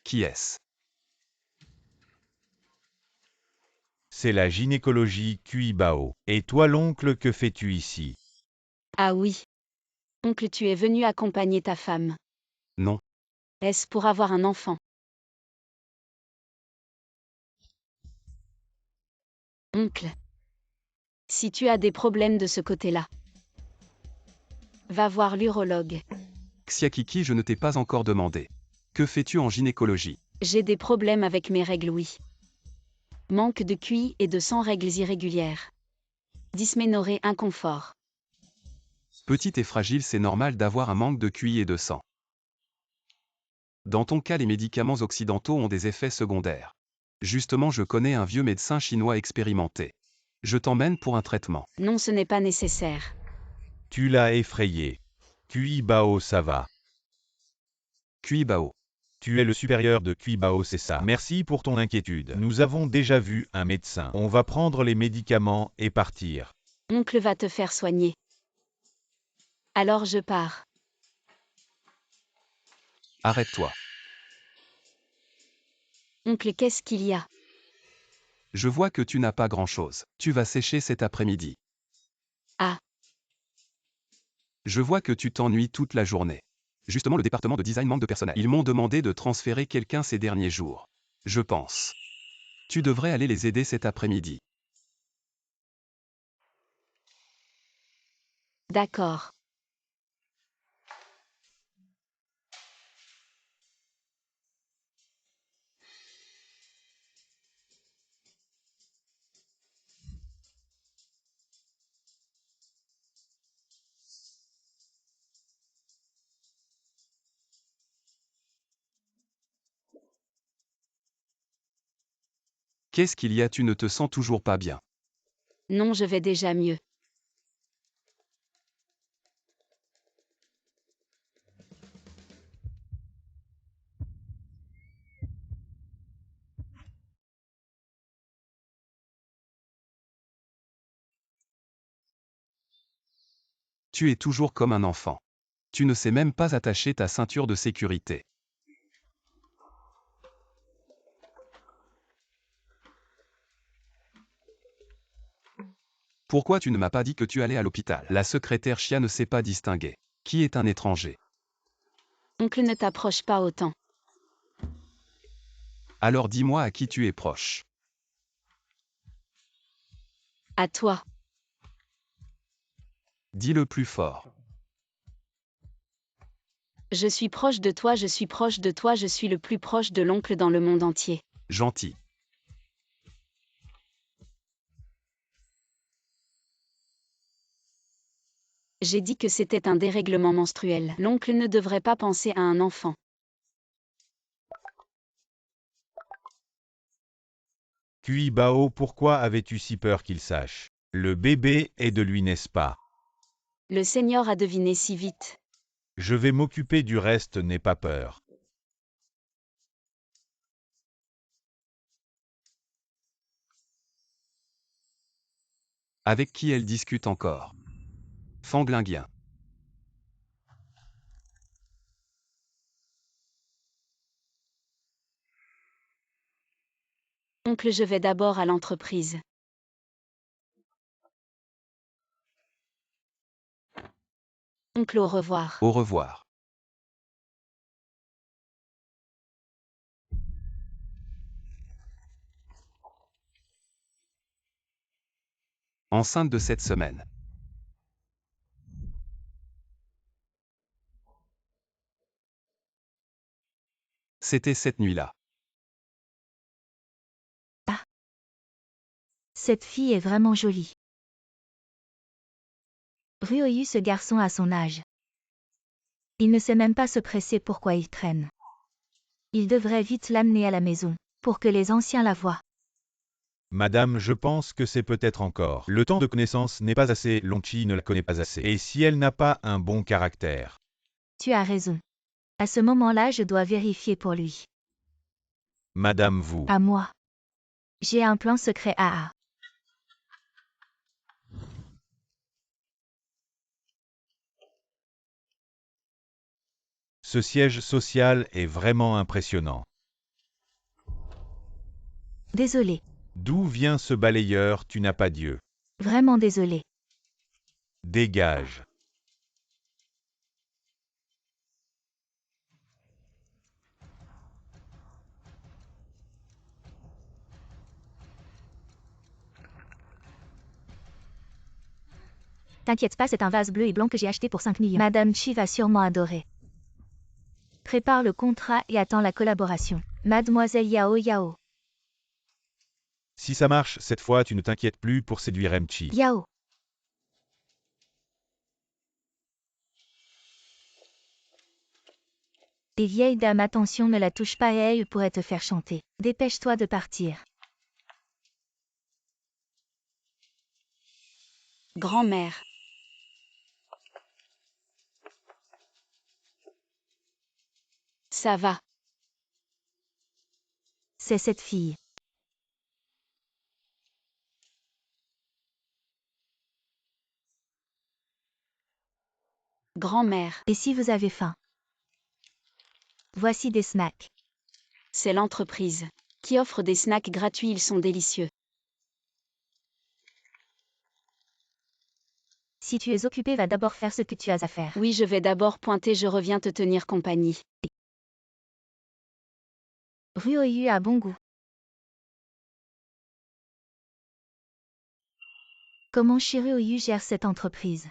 Qui est-ce? C'est la gynécologie Kui Bao. Et toi, l'oncle, que fais-tu ici? Ah oui. Oncle, tu es venu accompagner ta femme. Non. Est-ce pour avoir un enfant? Oncle. Si tu as des problèmes de ce côté-là, va voir l'urologue. Xiakiki, je ne t'ai pas encore demandé. Que fais-tu en gynécologie? J'ai des problèmes avec mes règles, oui. Manque de QI et de sang, règles irrégulières. Dysménorrhée, inconfort. Petite et fragile, c'est normal d'avoir un manque de QI et de sang. Dans ton cas, les médicaments occidentaux ont des effets secondaires. Justement, je connais un vieux médecin chinois expérimenté. Je t'emmène pour un traitement. Non, ce n'est pas nécessaire. Tu l'as effrayé. Kui Bao, ça va. Kui Bao. Tu es le supérieur de Kui Bao, c'est ça. Merci pour ton inquiétude. Nous avons déjà vu un médecin. On va prendre les médicaments et partir. Oncle va te faire soigner. Alors je pars. Arrête-toi. Oncle, qu'est-ce qu'il y a? Je vois que tu n'as pas grand-chose. Tu vas sécher cet après-midi. Ah. Je vois que tu t'ennuies toute la journée. Justement, le département de design manque de personnel. Ils m'ont demandé de transférer quelqu'un ces derniers jours. Je pense. Tu devrais aller les aider cet après-midi. D'accord. Qu'est-ce qu'il y a? Tu ne te sens toujours pas bien. Non, je vais déjà mieux. Tu es toujours comme un enfant. Tu ne sais même pas attacher ta ceinture de sécurité. Pourquoi tu ne m'as pas dit que tu allais à l'hôpital? La secrétaire Chia ne sait pas distinguer. Qui est un étranger? Oncle, ne t'approche pas autant. Alors dis-moi à qui tu es proche. À toi. Dis-le plus fort. Je suis proche de toi, je suis proche de toi, je suis le plus proche de l'oncle dans le monde entier. Gentil. J'ai dit que c'était un dérèglement menstruel. L'oncle ne devrait pas penser à un enfant. Kui Bao, pourquoi avais-tu si peur qu'il sache? Le bébé est de lui, n'est-ce pas? Le Seigneur a deviné si vite. Je vais m'occuper du reste, n'aie pas peur. Avec qui elle discute encore? Fanglinguien. Oncle, je vais d'abord à l'entreprise. Oncle, au revoir. Au revoir. Enceinte de cette semaine. C'était cette nuit-là. Cette fille est vraiment jolie. Ryoyu, ce garçon a son âge. Il ne sait même pas se presser pourquoi il traîne. Il devrait vite l'amener à la maison, pour que les anciens la voient. Madame, je pense que c'est peut-être encore. Le temps de connaissance n'est pas assez, Lonchi ne la connaît pas assez. Et si elle n'a pas un bon caractère? Tu as raison. À ce moment-là, je dois vérifier pour lui. Madame, vous. À moi. J'ai un plan secret à. Ce siège social est vraiment impressionnant. Désolé. D'où vient ce balayeur, tu n'as pas Dieu? Vraiment désolé. Dégage. T'inquiète pas, c'est un vase bleu et blanc que j'ai acheté pour 5 millions. Madame Chi va sûrement adorer. Prépare le contrat et attends la collaboration. Mademoiselle Yao Yao. Si ça marche, cette fois tu ne t'inquiètes plus pour séduire Emchi. Yao. Les vieilles dames, attention, ne la touche pas et elle pourrait te faire chanter. Dépêche-toi de partir. Grand-mère. Ça va. C'est cette fille. Grand-mère. Et si vous avez faim? Voici des snacks. C'est l'entreprise qui offre des snacks gratuits, ils sont délicieux. Si tu es occupé, va d'abord faire ce que tu as à faire. Oui, je vais d'abord pointer, je reviens te tenir compagnie. Ryoyu a bon goût. Comment Shiryu gère cette entreprise?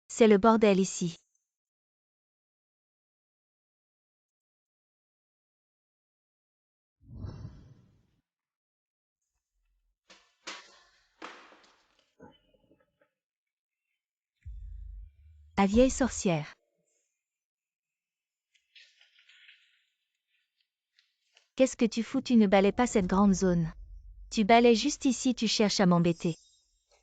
C'est le bordel ici. La vieille sorcière. Qu'est-ce que tu fous? Tu ne balais pas cette grande zone. Tu balais juste ici, tu cherches à m'embêter.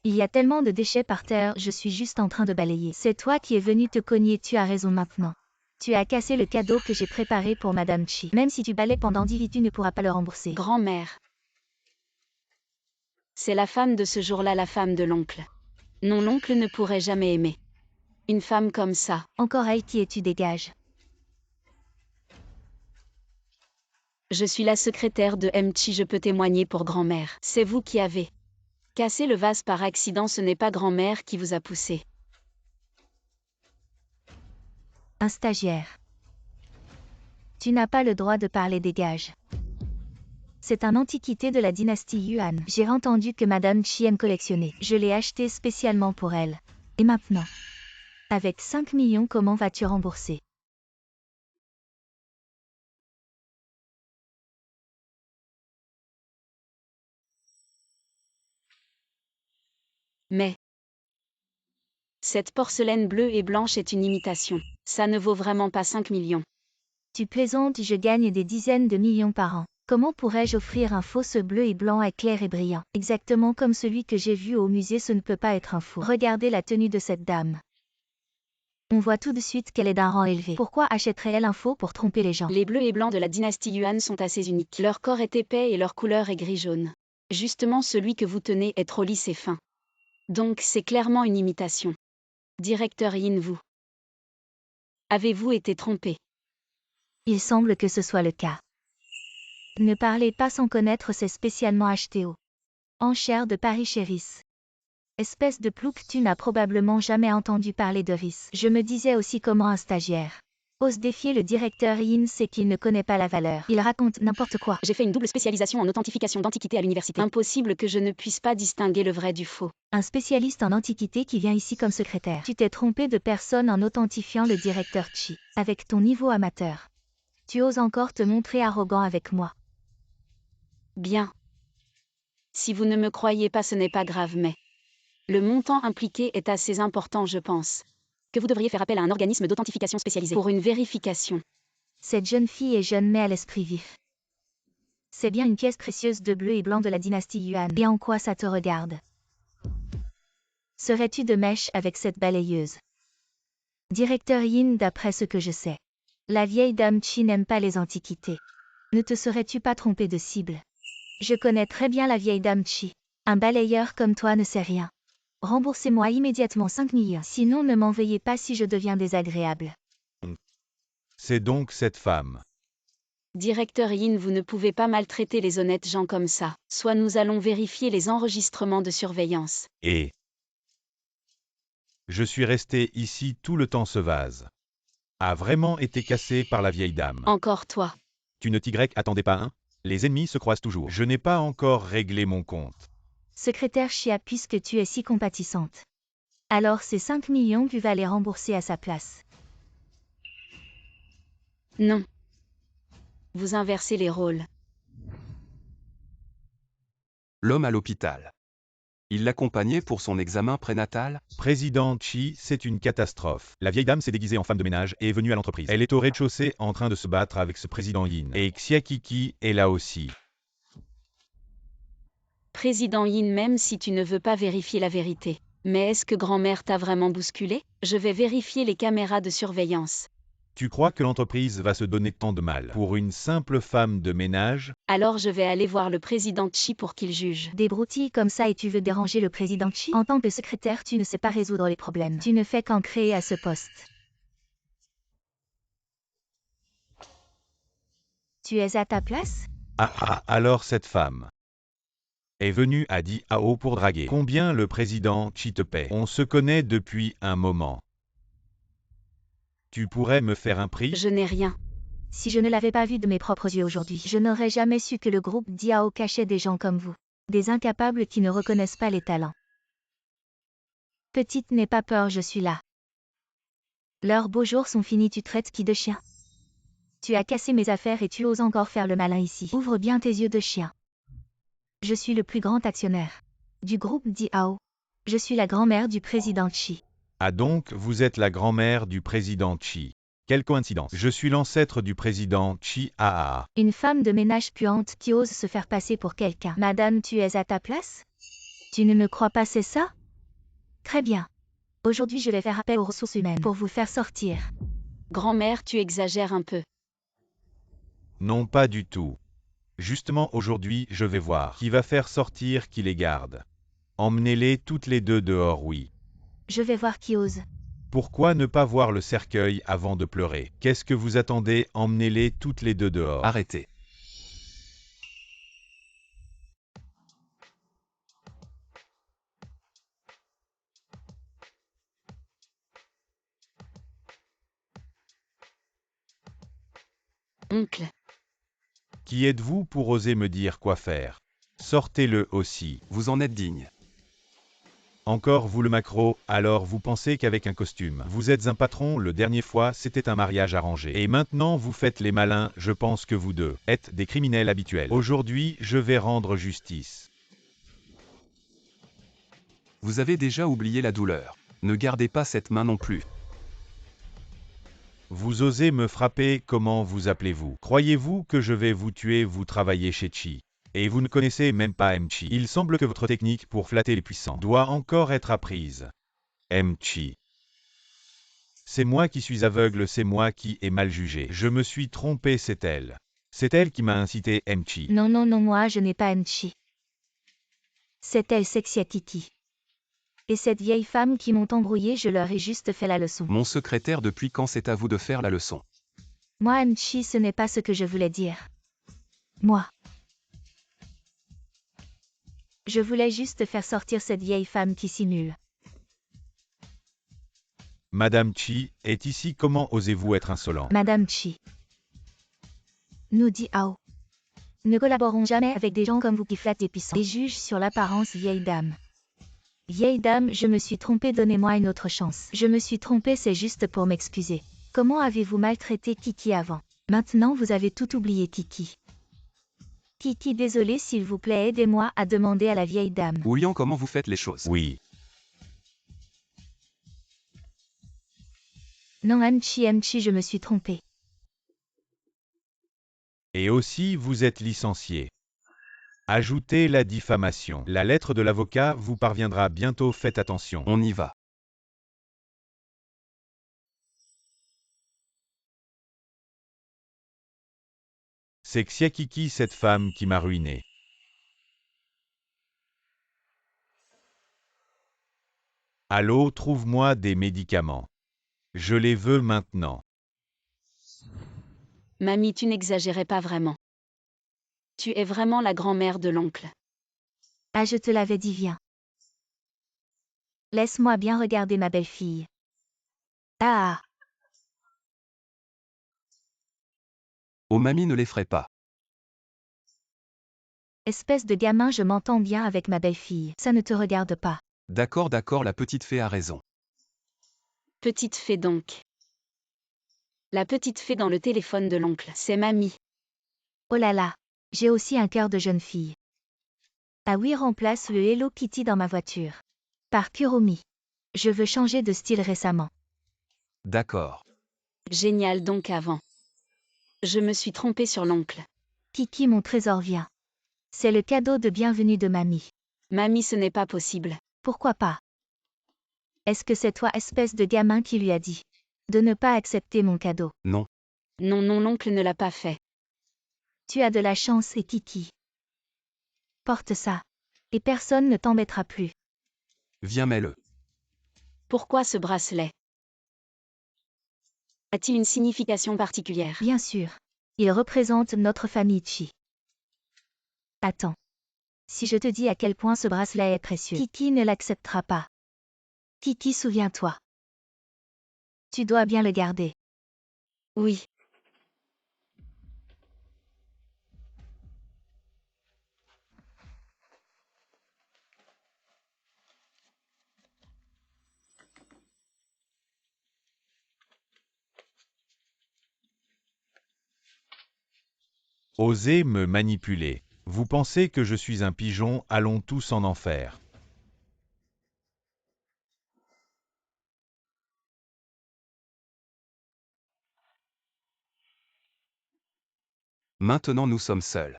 Il y a tellement de déchets par terre, je suis juste en train de balayer. C'est toi qui es venu te cogner, tu as raison maintenant. Tu as cassé le cadeau que j'ai préparé pour Madame Chi. Même si tu balais pendant 10 vies, tu ne pourras pas le rembourser. Grand-mère. C'est la femme de ce jour-là, la femme de l'oncle. Non, l'oncle ne pourrait jamais aimer Une femme comme ça. Encore elle qui et tu dégages. Je suis la secrétaire de Mchi, je peux témoigner pour grand-mère. C'est vous qui avez cassé le vase par accident, ce n'est pas grand-mère qui vous a poussé. Un stagiaire. Tu n'as pas le droit de parler, dégage. C'est un antiquité de la dynastie Yuan. J'ai entendu que Madame Chi aime collectionner. Je l'ai acheté spécialement pour elle. Et maintenant? Avec 5 millions, comment vas-tu rembourser? Mais cette porcelaine bleue et blanche est une imitation. Ça ne vaut vraiment pas 5 millions. Tu plaisantes, je gagne des dizaines de millions par an. Comment pourrais-je offrir un faux bleu et blanc éclair et brillant? Exactement comme celui que j'ai vu au musée, ce ne peut pas être un faux. Regardez la tenue de cette dame. On voit tout de suite qu'elle est d'un rang élevé. Pourquoi achèterait-elle un faux pour tromper les gens? Les bleus et blancs de la dynastie Yuan sont assez uniques. Leur corps est épais et leur couleur est gris-jaune. Justement, celui que vous tenez est trop lisse et fin. Donc c'est clairement une imitation. Directeur Yin, vous avez-vous été trompé? Il semble que ce soit le cas. Ne parlez pas sans connaître, c'est spécialement acheté aux enchères de Paris chez Riss. Espèce de plouc, tu n'as probablement jamais entendu parler de Riss. Je me disais aussi comment un stagiaire ose défier le directeur Yin, c'est qu'il ne connaît pas la valeur. Il raconte n'importe quoi. J'ai fait une double spécialisation en authentification d'antiquités à l'université. Impossible que je ne puisse pas distinguer le vrai du faux. Un spécialiste en antiquité qui vient ici comme secrétaire. Tu t'es trompé de personne en authentifiant le directeur Chi. Avec ton niveau amateur. Tu oses encore te montrer arrogant avec moi. Bien. Si vous ne me croyez pas, ce n'est pas grave, mais le montant impliqué est assez important, je pense. Que vous devriez faire appel à un organisme d'authentification spécialisé pour une vérification. Cette jeune fille est jeune mais à l'esprit vif. C'est bien une pièce précieuse de bleu et blanc de la dynastie Yuan. Et en quoi ça te regarde? Serais-tu de mèche avec cette balayeuse? Directeur Yin, d'après ce que je sais, la vieille dame Chi n'aime pas les antiquités. Ne te serais-tu pas trompé de cible? Je connais très bien la vieille dame Chi. Un balayeur comme toi ne sait rien. Remboursez-moi immédiatement 5 millions, sinon ne m'en veuillez pas si je deviens désagréable. C'est donc cette femme. Directeur Yin, vous ne pouvez pas maltraiter les honnêtes gens comme ça. Soit nous allons vérifier les enregistrements de surveillance. Et je suis resté ici tout le temps. Ce vase a vraiment été cassé par la vieille dame. Encore toi. Tu ne attendais pas, hein? Les ennemis se croisent toujours. Je n'ai pas encore réglé mon compte. Secrétaire Chia, puisque tu es si compatissante. Alors ces 5 millions, tu vas les rembourser à sa place. Non. Vous inversez les rôles. L'homme à l'hôpital. Il l'accompagnait pour son examen prénatal. Président Chi, c'est une catastrophe. La vieille dame s'est déguisée en femme de ménage et est venue à l'entreprise. Elle est au rez-de-chaussée en train de se battre avec ce président Yin. Et Xiakiki est là aussi. Président Yin, même si tu ne veux pas vérifier la vérité. Mais est-ce que grand-mère t'a vraiment bousculé? Je vais vérifier les caméras de surveillance. Tu crois que l'entreprise va se donner tant de mal pour une simple femme de ménage? Alors je vais aller voir le président Chi pour qu'il juge. Des broutilles comme ça et tu veux déranger le président Chi? En tant que secrétaire, tu ne sais pas résoudre les problèmes. Tu ne fais qu'en créer à ce poste. Tu es à ta place? Alors cette femme est venue à Diao pour draguer. Combien le président Chi te paie? On se connaît depuis un moment. Tu pourrais me faire un prix? Je n'ai rien. Si je ne l'avais pas vu de mes propres yeux aujourd'hui, je n'aurais jamais su que le groupe Diao cachait des gens comme vous. Des incapables qui ne reconnaissent pas les talents. Petite, n'aie pas peur, je suis là. Leurs beaux jours sont finis, tu traites qui de chien? Tu as cassé mes affaires et tu oses encore faire le malin ici. Ouvre bien tes yeux de chien. Je suis le plus grand actionnaire du groupe Diao. Je suis la grand-mère du président Chi. Ah donc, vous êtes la grand-mère du président Chi. Quelle coïncidence. Je suis l'ancêtre du président Chi. Une femme de ménage puante qui ose se faire passer pour quelqu'un. Madame, tu es à ta place? Tu ne me crois pas, c'est ça? Très bien. Aujourd'hui, je vais faire appel aux ressources humaines pour vous faire sortir. Grand-mère, tu exagères un peu. Non, pas du tout. Justement aujourd'hui, je vais voir qui va faire sortir qui les garde. Emmenez-les toutes les deux dehors, oui. Je vais voir qui ose. Pourquoi ne pas voir le cercueil avant de pleurer? Qu'est-ce que vous attendez? Emmenez-les toutes les deux dehors. Arrêtez. Oncle. Qui êtes-vous pour oser me dire quoi faire? Sortez-le aussi. Vous en êtes digne. Encore vous le maquereau, alors vous pensez qu'avec un costume, vous êtes un patron? Le dernier fois, c'était un mariage arrangé. Et maintenant, vous faites les malins, je pense que vous deux êtes des criminels habituels. Aujourd'hui, je vais rendre justice. Vous avez déjà oublié la douleur. Ne gardez pas cette main non plus. Vous osez me frapper? Comment vous appelez-vous? Croyez-vous que je vais vous tuer? Vous travaillez chez Chi. Et vous ne connaissez même pas Mchi. Il semble que votre technique pour flatter les puissants doit encore être apprise. Mchi. C'est moi qui suis aveugle, c'est moi qui ai mal jugé. Je me suis trompé, c'est elle. C'est elle qui m'a incité, Mchi. Non, non, non, moi je n'ai pas Mchi. C'est elle, Sexia Titi. Et cette vieille femme qui m'ont embrouillé, je leur ai juste fait la leçon. Mon secrétaire, depuis quand c'est à vous de faire la leçon? Moi, Mchi, ce n'est pas ce que je voulais dire. Moi. Je voulais juste faire sortir cette vieille femme qui simule. Madame Chi est ici, comment osez-vous être insolent? Madame Chi. Nous dit Ao. Ne collaborons jamais avec des gens comme vous qui flattent les puissants. Et jugent sur l'apparence, vieille dame. Vieille dame, je me suis trompée, donnez-moi une autre chance. Je me suis trompée, c'est juste pour m'excuser. Comment avez-vous maltraité Titi avant? Maintenant vous avez tout oublié, Titi. Titi, désolé, s'il vous plaît, aidez-moi à demander à la vieille dame. Oulian, comment vous faites les choses? Oui. Non, Mchi, je me suis trompée. Et aussi, vous êtes licencié. Ajoutez la diffamation. La lettre de l'avocat vous parviendra bientôt, faites attention. On y va. C'est Xiakiki, cette femme qui m'a ruiné. Allô, trouve-moi des médicaments. Je les veux maintenant. Mamie, tu n'exagérais pas vraiment. Tu es vraiment la grand-mère de l'oncle. Ah, je te l'avais dit, viens. Laisse-moi bien regarder ma belle-fille. Ah. Oh mamie, ne l'effraie pas. Espèce de gamin, je m'entends bien avec ma belle-fille. Ça ne te regarde pas. D'accord, d'accord, la petite fée a raison. Petite fée donc. La petite fée dans le téléphone de l'oncle, c'est mamie. Oh là là. J'ai aussi un cœur de jeune fille. Ah oui, remplace le Hello Kitty dans ma voiture. Par Kuromi. Je veux changer de style récemment. D'accord. Génial donc avant. Je me suis trompée sur l'oncle. Kiki, mon trésor, vient. C'est le cadeau de bienvenue de mamie. Mamie, ce n'est pas possible. Pourquoi pas? Est-ce que c'est toi, espèce de gamin, qui lui a dit de ne pas accepter mon cadeau? Non. Non, non, l'oncle ne l'a pas fait. Tu as de la chance, et Kiki. Porte ça. Et personne ne t'embêtera plus. Viens, mets-le. Pourquoi ce bracelet? A-t-il une signification particulière? Bien sûr. Il représente notre famille Chi. Attends. Si je te dis à quel point ce bracelet est précieux, Kiki ne l'acceptera pas. Kiki, souviens-toi. Tu dois bien le garder. Oui. Osez me manipuler. Vous pensez que je suis un pigeon? Allons tous en enfer. Maintenant nous sommes seuls.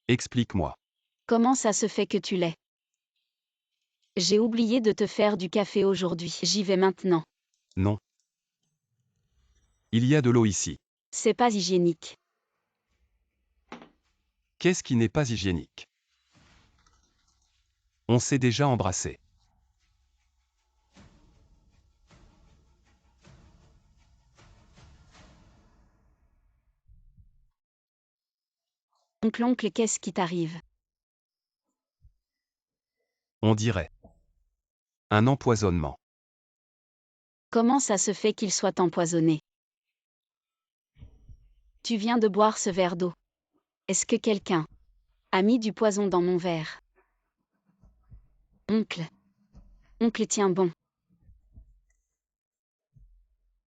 Explique-moi. Comment ça se fait que tu l'aies? J'ai oublié de te faire du café aujourd'hui. J'y vais maintenant. Non. Il y a de l'eau ici. C'est pas hygiénique. Qu'est-ce qui n'est pas hygiénique? On s'est déjà embrassé. Oncle, qu'est-ce qui t'arrive? On dirait. Un empoisonnement. Comment ça se fait qu'il soit empoisonné? Tu viens de boire ce verre d'eau. Est-ce que quelqu'un a mis du poison dans mon verre? Oncle. Oncle, tiens bon.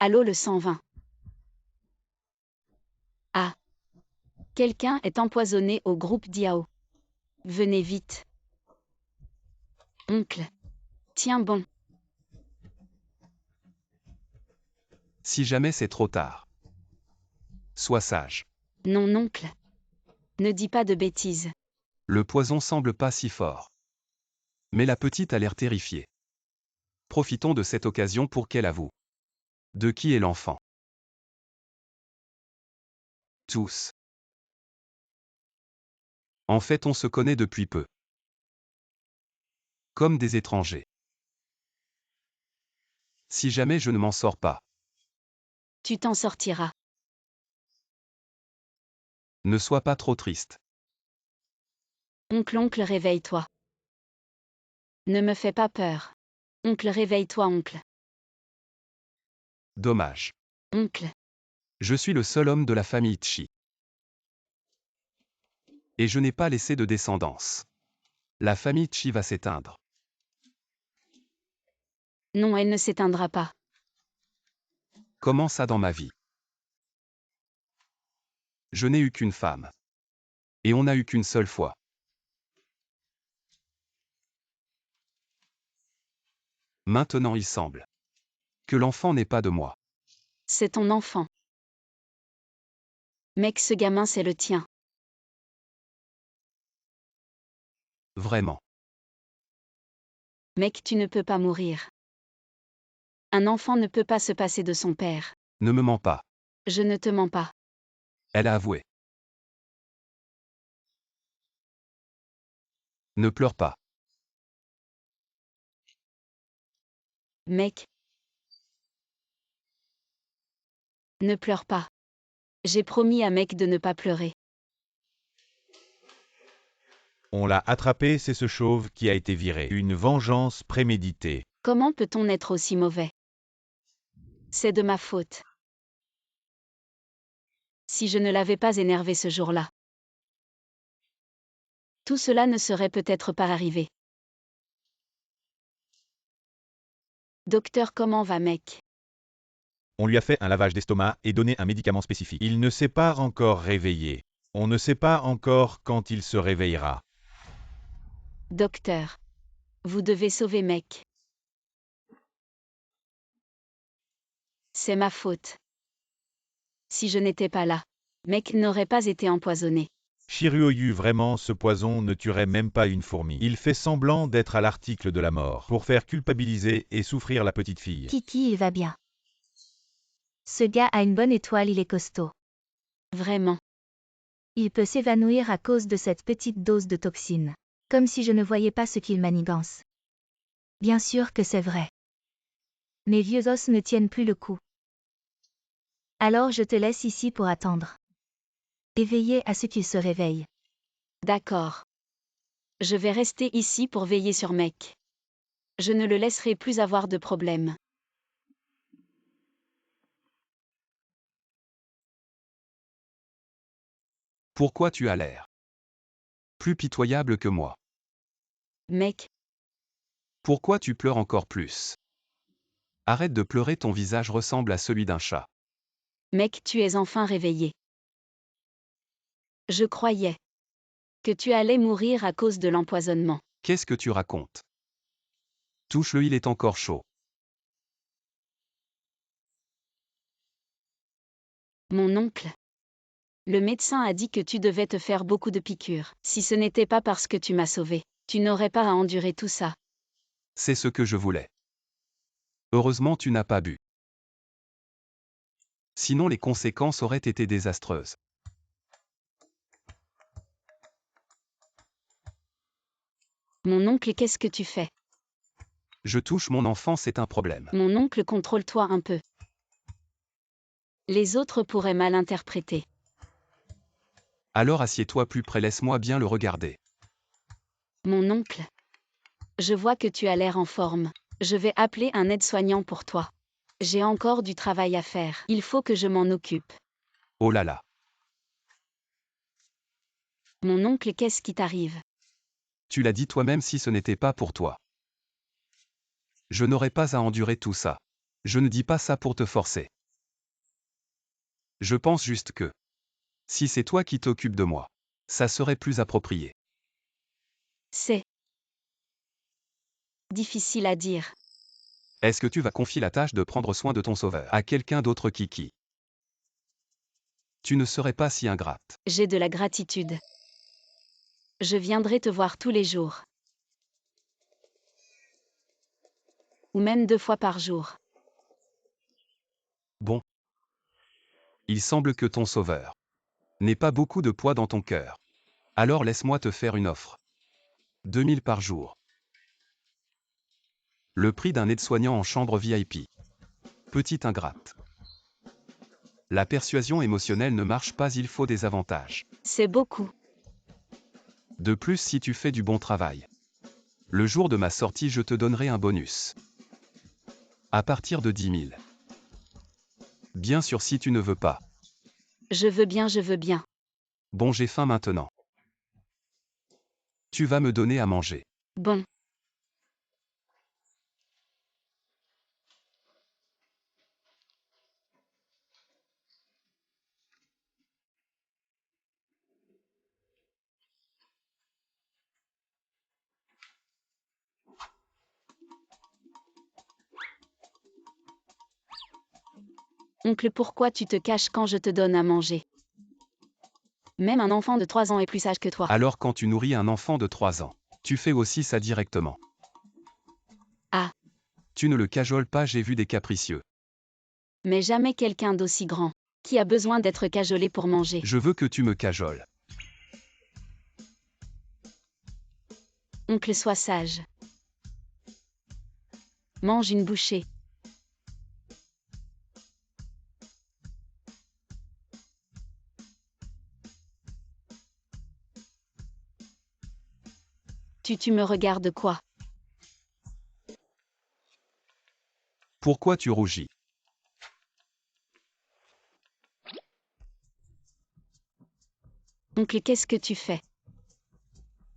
Allô, le 120. Ah. Quelqu'un est empoisonné au groupe Diao. Venez vite. Oncle. Tiens bon. Si jamais c'est trop tard. Sois sage. Non, oncle. Ne dis pas de bêtises. Le poison semble pas si fort. Mais la petite a l'air terrifiée. Profitons de cette occasion pour qu'elle avoue. De qui est l'enfant? Tous. En fait, on se connaît depuis peu. Comme des étrangers. Si jamais je ne m'en sors pas, Tu t'en sortiras. ne sois pas trop triste. Oncle, réveille-toi. Ne me fais pas peur. Oncle, réveille-toi, oncle. Dommage. Oncle. Je suis le seul homme de la famille Chi. Et je n'ai pas laissé de descendance. La famille Chi va s'éteindre. Non, elle ne s'éteindra pas. Comment ça dans ma vie? Je n'ai eu qu'une femme. Et on n'a eu qu'une seule fois. Maintenant il semble que l'enfant n'est pas de moi. C'est ton enfant. Mec, ce gamin, c'est le tien. Vraiment. Mec, tu ne peux pas mourir. Un enfant ne peut pas se passer de son père. Ne me mens pas. Je ne te mens pas. Elle a avoué. Ne pleure pas. Mec. Ne pleure pas. J'ai promis à Mec de ne pas pleurer. On l'a attrapé, c'est ce chauve qui a été viré. Une vengeance préméditée. Comment peut-on être aussi mauvais? C'est de ma faute. Si je ne l'avais pas énervé ce jour-là, tout cela ne serait peut-être pas arrivé. Docteur, comment va Mec? On lui a fait un lavage d'estomac et donné un médicament spécifique. Il ne s'est pas encore réveillé. On ne sait pas encore quand il se réveillera. Docteur. Vous devez sauver Mec. C'est ma faute. Si je n'étais pas là, Mec n'aurait pas été empoisonné. Shiryu, vraiment, ce poison ne tuerait même pas une fourmi. Il fait semblant d'être à l'article de la mort pour faire culpabiliser et souffrir la petite fille. Kiki, il va bien. Ce gars a une bonne étoile, il est costaud. Vraiment. Il peut s'évanouir à cause de cette petite dose de toxine. Comme si je ne voyais pas ce qu'il manigance. Bien sûr que c'est vrai. Mes vieux os ne tiennent plus le coup. Alors je te laisse ici pour attendre. Et veiller à ce qu'il se réveille. D'accord. Je vais rester ici pour veiller sur Mec. Je ne le laisserai plus avoir de problème. Pourquoi tu as l'air plus pitoyable que moi? Mec. Pourquoi tu pleures encore plus? Arrête de pleurer, ton visage ressemble à celui d'un chat. Mec, tu es enfin réveillé. Je croyais que tu allais mourir à cause de l'empoisonnement. Qu'est-ce que tu racontes? Touche-le, il est encore chaud. Mon oncle. Le médecin a dit que tu devais te faire beaucoup de piqûres. Si ce n'était pas parce que tu m'as sauvé, tu n'aurais pas à endurer tout ça. C'est ce que je voulais. Heureusement, tu n'as pas bu. Sinon, les conséquences auraient été désastreuses. Mon oncle, qu'est-ce que tu fais? Je touche mon enfant, c'est un problème. Mon oncle, contrôle-toi un peu. Les autres pourraient mal interpréter. Alors assieds-toi plus près, laisse-moi bien le regarder. Mon oncle. Je vois que tu as l'air en forme. Je vais appeler un aide-soignant pour toi. J'ai encore du travail à faire. Il faut que je m'en occupe. Oh là là. Mon oncle, qu'est-ce qui t'arrive? Tu l'as dit toi-même, si ce n'était pas pour toi, je n'aurais pas à endurer tout ça. Je ne dis pas ça pour te forcer. Je pense juste que, si c'est toi qui t'occupes de moi, ça serait plus approprié. C'est difficile à dire. Est-ce que tu vas confier la tâche de prendre soin de ton sauveur à quelqu'un d'autre, Kiki? Tu ne serais pas si ingrate. J'ai de la gratitude. Je viendrai te voir tous les jours. Ou même 2 fois par jour. Bon. Il semble que ton sauveur n'ait pas beaucoup de poids dans ton cœur. Alors laisse-moi te faire une offre. 2000 par jour. Le prix d'un aide-soignant en chambre VIP. Petite ingrate. La persuasion émotionnelle ne marche pas, il faut des avantages. C'est beaucoup. De plus, si tu fais du bon travail, le jour de ma sortie, je te donnerai un bonus. À partir de 10 000. Bien sûr, si tu ne veux pas. Je veux bien, je veux bien. Bon, j'ai faim maintenant. Tu vas me donner à manger. Bon. Oncle, pourquoi tu te caches quand je te donne à manger? Même un enfant de 3 ans est plus sage que toi. Alors quand tu nourris un enfant de 3 ans, tu fais aussi ça directement. Ah. Tu ne le cajoles pas, j'ai vu des capricieux. Mais jamais quelqu'un d'aussi grand, qui a besoin d'être cajolé pour manger. Je veux que tu me cajoles. Oncle, sois sage. Mange une bouchée. Tu me regardes quoi? Pourquoi tu rougis? Oncle, qu'est-ce que tu fais?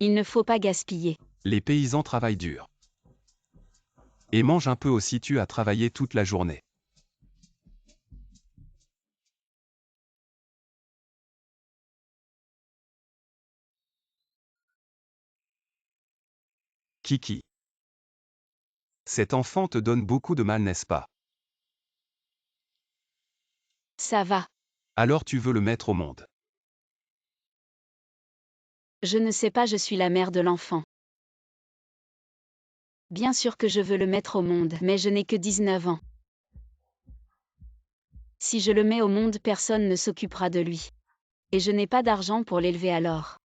Il ne faut pas gaspiller. Les paysans travaillent dur. Et mangent un peu aussi, tu as travaillé toute la journée. Kiki. Cet enfant te donne beaucoup de mal, n'est-ce pas? Ça va. Alors tu veux le mettre au monde. Je ne sais pas, je suis la mère de l'enfant. Bien sûr que je veux le mettre au monde, mais je n'ai que 19 ans. Si je le mets au monde, personne ne s'occupera de lui. Et je n'ai pas d'argent pour l'élever alors.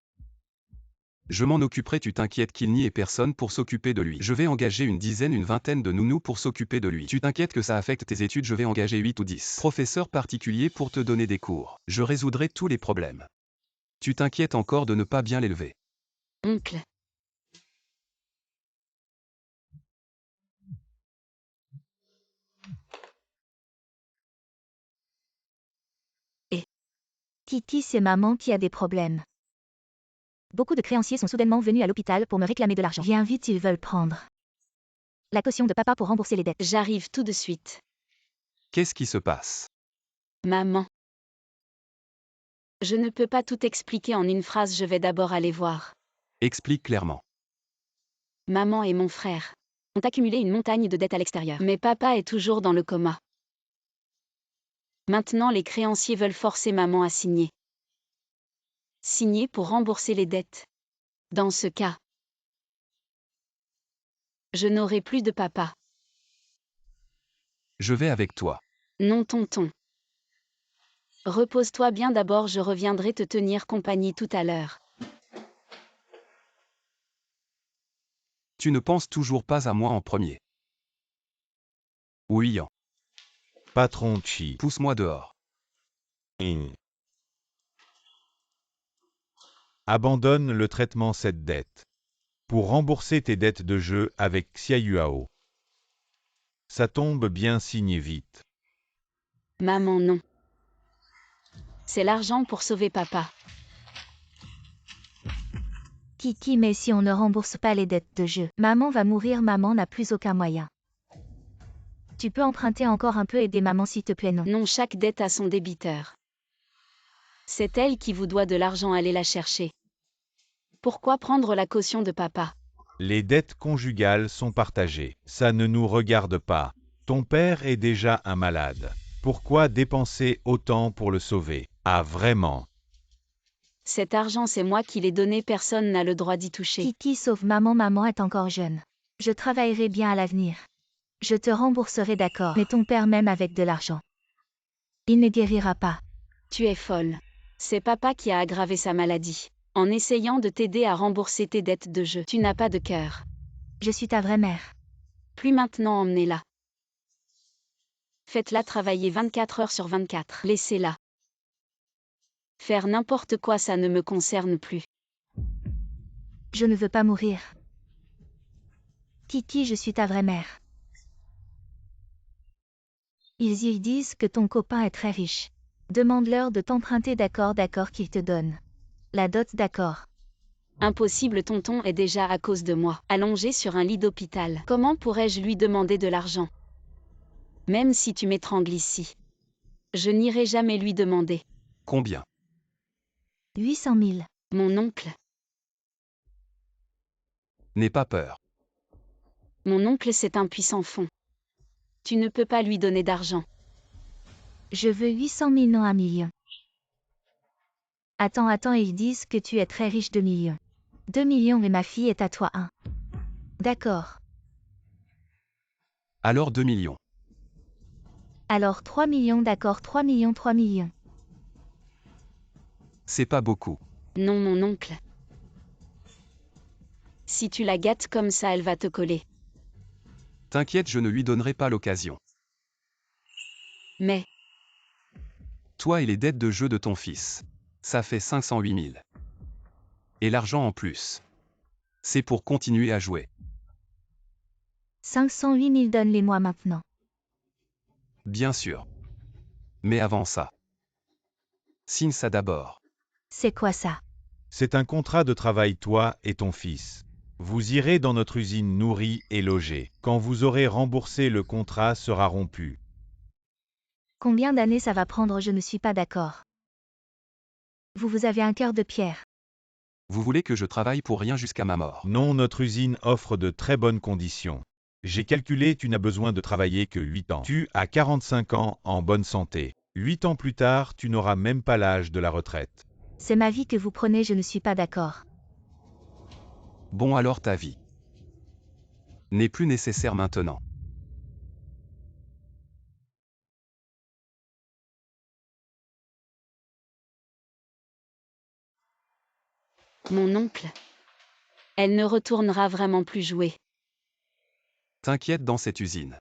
Je m'en occuperai, tu t'inquiètes qu'il n'y ait personne pour s'occuper de lui. Je vais engager une dizaine, une vingtaine de nounous pour s'occuper de lui. Tu t'inquiètes que ça affecte tes études, je vais engager 8 ou 10 professeurs particuliers pour te donner des cours. Je résoudrai tous les problèmes. Tu t'inquiètes encore de ne pas bien l'élever. Oncle. Titi, c'est maman qui a des problèmes. Beaucoup de créanciers sont soudainement venus à l'hôpital pour me réclamer de l'argent. Viens vite, ils veulent prendre la caution de papa pour rembourser les dettes. J'arrive tout de suite. Qu'est-ce qui se passe? Maman. Je ne peux pas tout expliquer en une phrase, je vais d'abord aller voir. Explique clairement. Maman et mon frère ont accumulé une montagne de dettes à l'extérieur. Mais papa est toujours dans le coma. Maintenant, les créanciers veulent forcer maman à signer. Signer pour rembourser les dettes. Dans ce cas, je n'aurai plus de papa. Je vais avec toi. Non, tonton. Repose-toi bien d'abord, je reviendrai te tenir compagnie tout à l'heure. Tu ne penses toujours pas à moi en premier. Oui, Patron Chi. pousse-moi dehors. Abandonne le traitement cette dette. Pour rembourser tes dettes de jeu avec Xiaoyuao. Ça tombe bien, signe vite. Maman, non. C'est l'argent pour sauver papa. Kiki, mais si on ne rembourse pas les dettes de jeu, maman va mourir, maman n'a plus aucun moyen. Tu peux emprunter encore un peu, aider maman s'il te plaît, non. Non, chaque dette a son débiteur. C'est elle qui vous doit de l'argent, allez la chercher. Pourquoi prendre la caution de papa? Les dettes conjugales sont partagées. Ça ne nous regarde pas. Ton père est déjà un malade. Pourquoi dépenser autant pour le sauver? Ah vraiment? Cet argent, c'est moi qui l'ai donné, personne n'a le droit d'y toucher. Kiki, sauf maman, maman est encore jeune. Je travaillerai bien à l'avenir. Je te rembourserai, d'accord, mais ton père même avec de l'argent. Il ne guérira pas. Tu es folle. C'est papa qui a aggravé sa maladie. En essayant de t'aider à rembourser tes dettes de jeu. Tu n'as pas de cœur. Je suis ta vraie mère. Plus maintenant, emmenez-la. Faites-la travailler 24 heures sur 24. Laissez-la. Faire n'importe quoi, ça ne me concerne plus. Je ne veux pas mourir. Kiki, je suis ta vraie mère. Ils y disent que ton copain est très riche. Demande-leur de t'emprunter, d'accord, d'accord, qu'ils te donnent. La dot, d'accord. Impossible, tonton est déjà à cause de moi, allongé sur un lit d'hôpital. Comment pourrais-je lui demander de l'argent? Même si tu m'étrangles ici. Je n'irai jamais lui demander. Combien? 800 000. Mon oncle. N'aie pas peur. Mon oncle, c'est un puissant fond. Tu ne peux pas lui donner d'argent. Je veux 800 000, non 1 million. Attends, ils disent que tu es très riche, 2 millions. 2 millions et ma fille est à toi, 1. D'accord. Alors 2 millions. Alors 3 millions, d'accord, 3 millions, 3 millions. C'est pas beaucoup. Non, mon oncle. Si tu la gâtes comme ça, elle va te coller. T'inquiète, je ne lui donnerai pas l'occasion. Mais, Toi et les dettes de jeu de ton fils. Ça fait 508 000. Et l'argent en plus. C'est pour continuer à jouer. 508 000, donne-les-moi maintenant. Bien sûr. Mais avant ça. Signe ça d'abord. C'est quoi ça? C'est un contrat de travail, toi et ton fils. Vous irez dans notre usine nourrie et logée. Quand vous aurez remboursé, le contrat sera rompu. Combien d'années ça va prendre? Je ne suis pas d'accord. Vous avez un cœur de pierre. Vous voulez que je travaille pour rien jusqu'à ma mort? Non, notre usine offre de très bonnes conditions. J'ai calculé, tu n'as besoin de travailler que 8 ans. Tu as 45 ans en bonne santé. 8 ans plus tard, tu n'auras même pas l'âge de la retraite. C'est ma vie que vous prenez, je ne suis pas d'accord. Bon alors ta vie n'est plus nécessaire maintenant. mon oncle. Elle ne retournera vraiment plus jouer. T'inquiète, dans cette usine.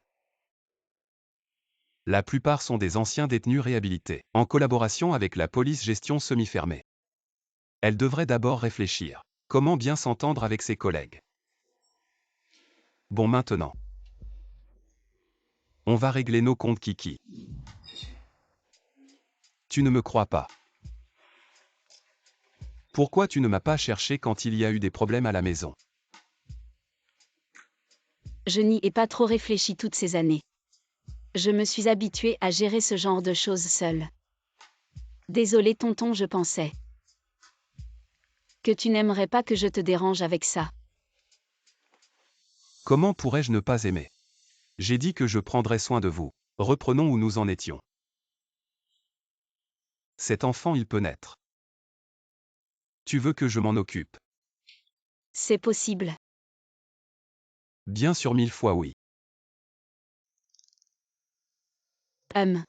La plupart sont des anciens détenus réhabilités, en collaboration avec la police gestion semi-fermée. Elle devrait d'abord réfléchir. Comment bien s'entendre avec ses collègues? Bon maintenant. On va régler nos comptes, Kiki. Tu ne me crois pas. Pourquoi tu ne m'as pas cherché quand il y a eu des problèmes à la maison? Je n'y ai pas trop réfléchi toutes ces années. Je me suis habituée à gérer ce genre de choses seule. Désolé tonton, je pensais que tu n'aimerais pas que je te dérange avec ça. Comment pourrais-je ne pas aimer? J'ai dit que je prendrais soin de vous. Reprenons où nous en étions. Cet enfant, il peut naître. Tu veux que je m'en occupe? C'est possible. Bien sûr, 1000 fois oui. Ahem.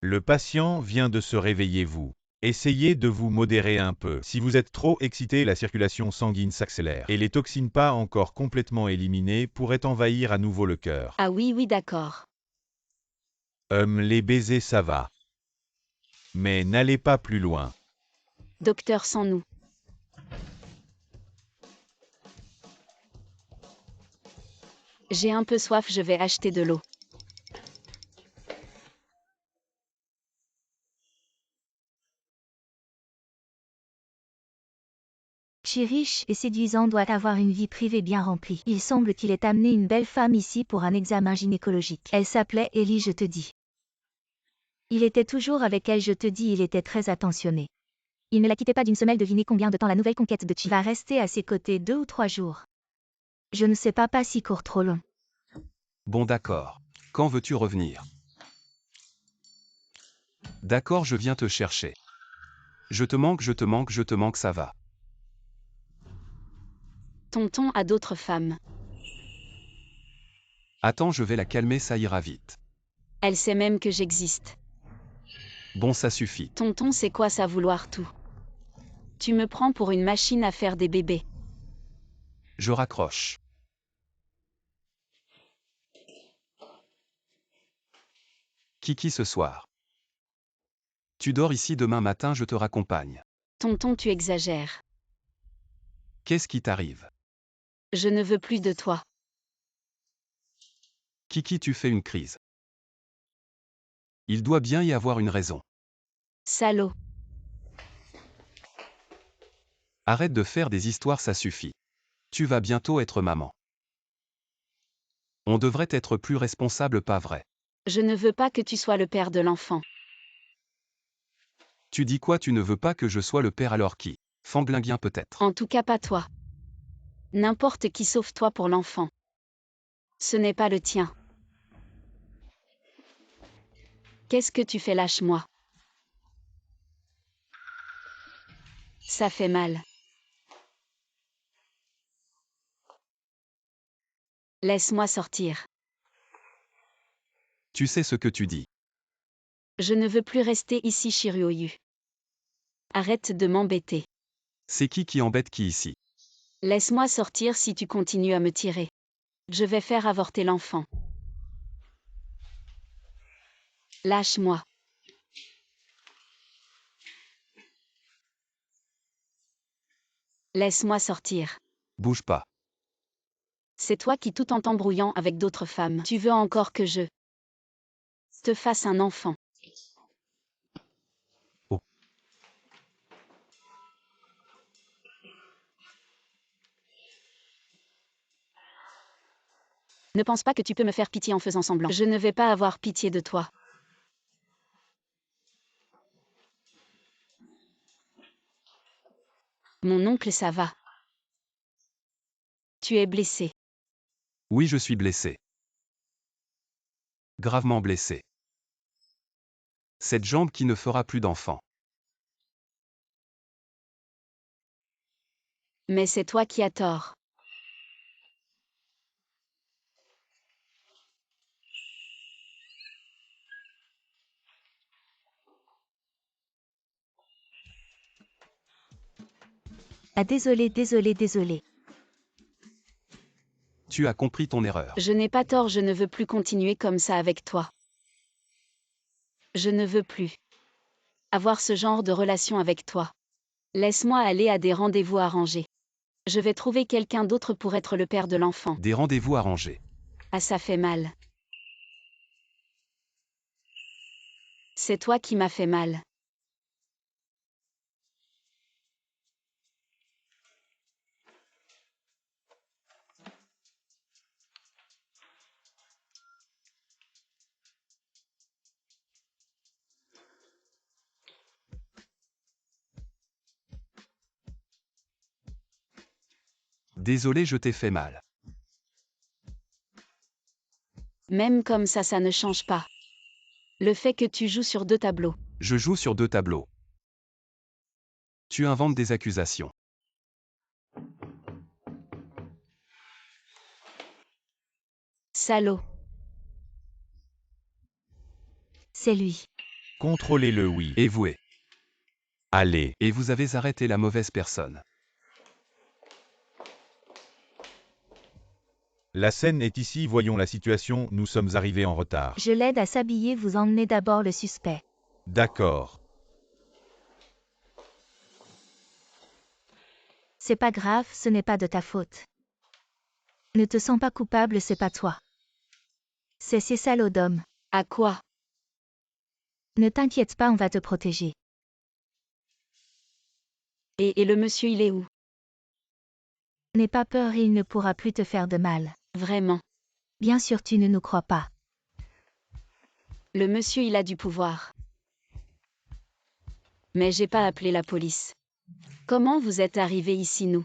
Le patient vient de se réveiller, vous Essayez de vous modérer un peu. Si vous êtes trop excité, la circulation sanguine s'accélère et les toxines pas encore complètement éliminées pourraient envahir à nouveau le cœur. Ah oui, oui, d'accord. Les baisers ça va. Mais n'allez pas plus loin. Docteur sans nous. J'ai un peu soif, je vais acheter de l'eau. Riche et séduisant doit avoir une vie privée bien remplie. Il semble qu'il ait amené une belle femme ici pour un examen gynécologique. Elle s'appelait Ellie, je te dis. Il était toujours avec elle, je te dis, il était très attentionné. Il ne la quittait pas d'une semelle. Devinez combien de temps la nouvelle conquête de Chi va rester à ses côtés, 2 ou 3 jours. Je ne sais pas si court trop long. Bon d'accord. Quand veux-tu revenir? D'accord, je viens te chercher. Je te manque, ça va. Tonton a d'autres femmes. Attends, je vais la calmer, ça ira vite. Elle sait même que j'existe. Bon, ça suffit. Tonton, c'est quoi ça vouloir tout? Tu me prends pour une machine à faire des bébés. Je raccroche. Kiki ce soir. Tu dors ici, demain matin je te raccompagne. Tonton, tu exagères. Qu'est-ce qui t'arrive? Je ne veux plus de toi. Kiki, tu fais une crise. Il doit bien y avoir une raison. Salaud. Arrête de faire des histoires, ça suffit. Tu vas bientôt être maman. On devrait être plus responsable, pas vrai? Je ne veux pas que tu sois le père de l'enfant. Tu dis quoi? Tu ne veux pas que je sois le père, alors qui? Fanglinguien peut-être. En tout cas pas toi. N'importe qui sauf toi pour l'enfant. Ce n'est pas le tien. Qu'est-ce que tu fais? Lâche-moi. Ça fait mal. Laisse-moi sortir. Tu sais ce que tu dis. Je ne veux plus rester ici, Shiryu. Arrête de m'embêter. C'est qui embête qui ici? Laisse-moi sortir si tu continues à me tirer. Je vais faire avorter l'enfant. Lâche-moi. Laisse-moi sortir. Bouge pas. C'est toi qui, tout en t'embrouillant avec d'autres femmes, tu veux encore que je te fasse un enfant. Oh. Ne pense pas que tu peux me faire pitié en faisant semblant. Je ne vais pas avoir pitié de toi. Mon oncle, ça va. Tu es blessé. Oui, je suis blessé. Gravement blessé. Cette jambe qui ne fera plus d'enfant. Mais c'est toi qui as tort. Ah désolé. Tu as compris ton erreur. Je n'ai pas tort, je ne veux plus continuer comme ça avec toi. Je ne veux plus avoir ce genre de relation avec toi. Laisse-moi aller à des rendez-vous arrangés. Je vais trouver quelqu'un d'autre pour être le père de l'enfant. Des rendez-vous arrangés. Ah, ça fait mal. C'est toi qui m'as fait mal. Désolé, je t'ai fait mal. Même comme ça ne change pas. Le fait que tu joues sur 2 tableaux. Je joue sur 2 tableaux. Tu inventes des accusations. Salaud. C'est lui. Contrôlez-le, oui. Évoué. Allez. Et vous avez arrêté la mauvaise personne. La scène est ici, voyons la situation, nous sommes arrivés en retard. Je l'aide à s'habiller, vous emmenez d'abord le suspect. D'accord. C'est pas grave, ce n'est pas de ta faute. Ne te sens pas coupable, c'est pas toi. C'est ces salauds d'hommes. À quoi? Ne t'inquiète pas, on va te protéger. Et le monsieur, il est où? N'aie pas peur, il ne pourra plus te faire de mal. Vraiment. Bien sûr, tu ne nous crois pas. Le monsieur, il a du pouvoir. Mais j'ai pas appelé la police. Comment vous êtes arrivé ici, nous?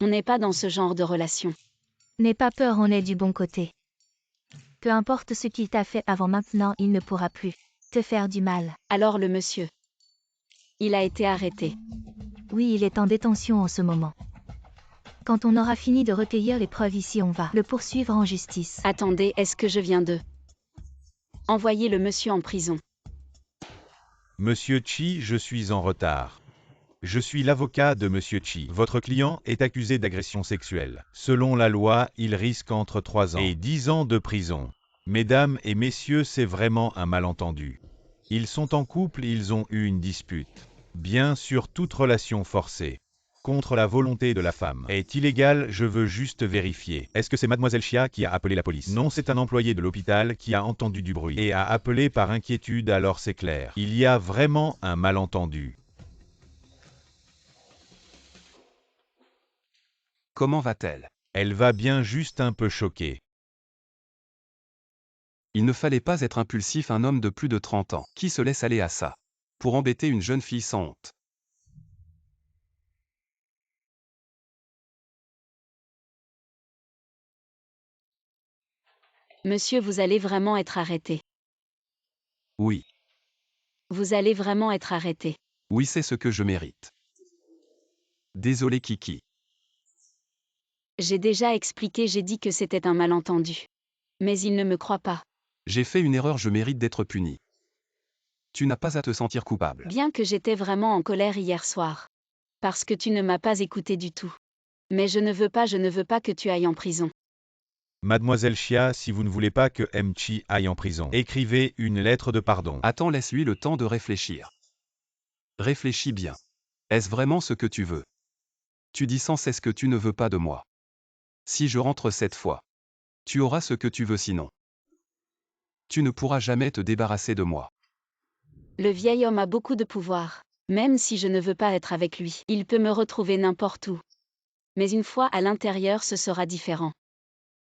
On n'est pas dans ce genre de relation. N'aie pas peur, on est du bon côté. Peu importe ce qu'il t'a fait avant maintenant, il ne pourra plus te faire du mal. Alors le monsieur. Il a été arrêté. Oui, il est en détention en ce moment. Quand on aura fini de recueillir les preuves ici, on va le poursuivre en justice. Attendez, est-ce que je viens de envoyer le monsieur en prison? Monsieur Chi, je suis en retard. Je suis l'avocat de Monsieur Chi. Votre client est accusé d'agression sexuelle. Selon la loi, il risque entre 3 ans et 10 ans de prison. Mesdames et messieurs, c'est vraiment un malentendu. Ils sont en couple, ils ont eu une dispute. Bien sûr, toute relation forcée contre la volonté de la femme est illégale, je veux juste vérifier. Est-ce que c'est Mademoiselle Chia qui a appelé la police? Non, c'est un employé de l'hôpital qui a entendu du bruit et a appelé par inquiétude, alors c'est clair. Il y a vraiment un malentendu. Comment va-t-elle? Elle va bien, juste un peu choquée. Il ne fallait pas être impulsif, un homme de plus de 30 ans. Qui se laisse aller à ça? Pour embêter une jeune fille sans honte. Monsieur, vous allez vraiment être arrêté. Oui. Vous allez vraiment être arrêté. Oui, c'est ce que je mérite. Désolé Kiki. J'ai déjà expliqué, j'ai dit que c'était un malentendu. Mais il ne me croit pas. J'ai fait une erreur, je mérite d'être puni. Tu n'as pas à te sentir coupable. Bien que j'étais vraiment en colère hier soir. Parce que tu ne m'as pas écouté du tout. Mais je ne veux pas que tu ailles en prison. Mademoiselle Chia, si vous ne voulez pas que Chi aille en prison, écrivez une lettre de pardon. Attends, laisse-lui le temps de réfléchir. Réfléchis bien. Est-ce vraiment ce que tu veux? Tu dis sans cesse que tu ne veux pas de moi. Si je rentre cette fois, tu auras ce que tu veux, sinon tu ne pourras jamais te débarrasser de moi. Le vieil homme a beaucoup de pouvoir. Même si je ne veux pas être avec lui, il peut me retrouver n'importe où. Mais une fois à l'intérieur, ce sera différent.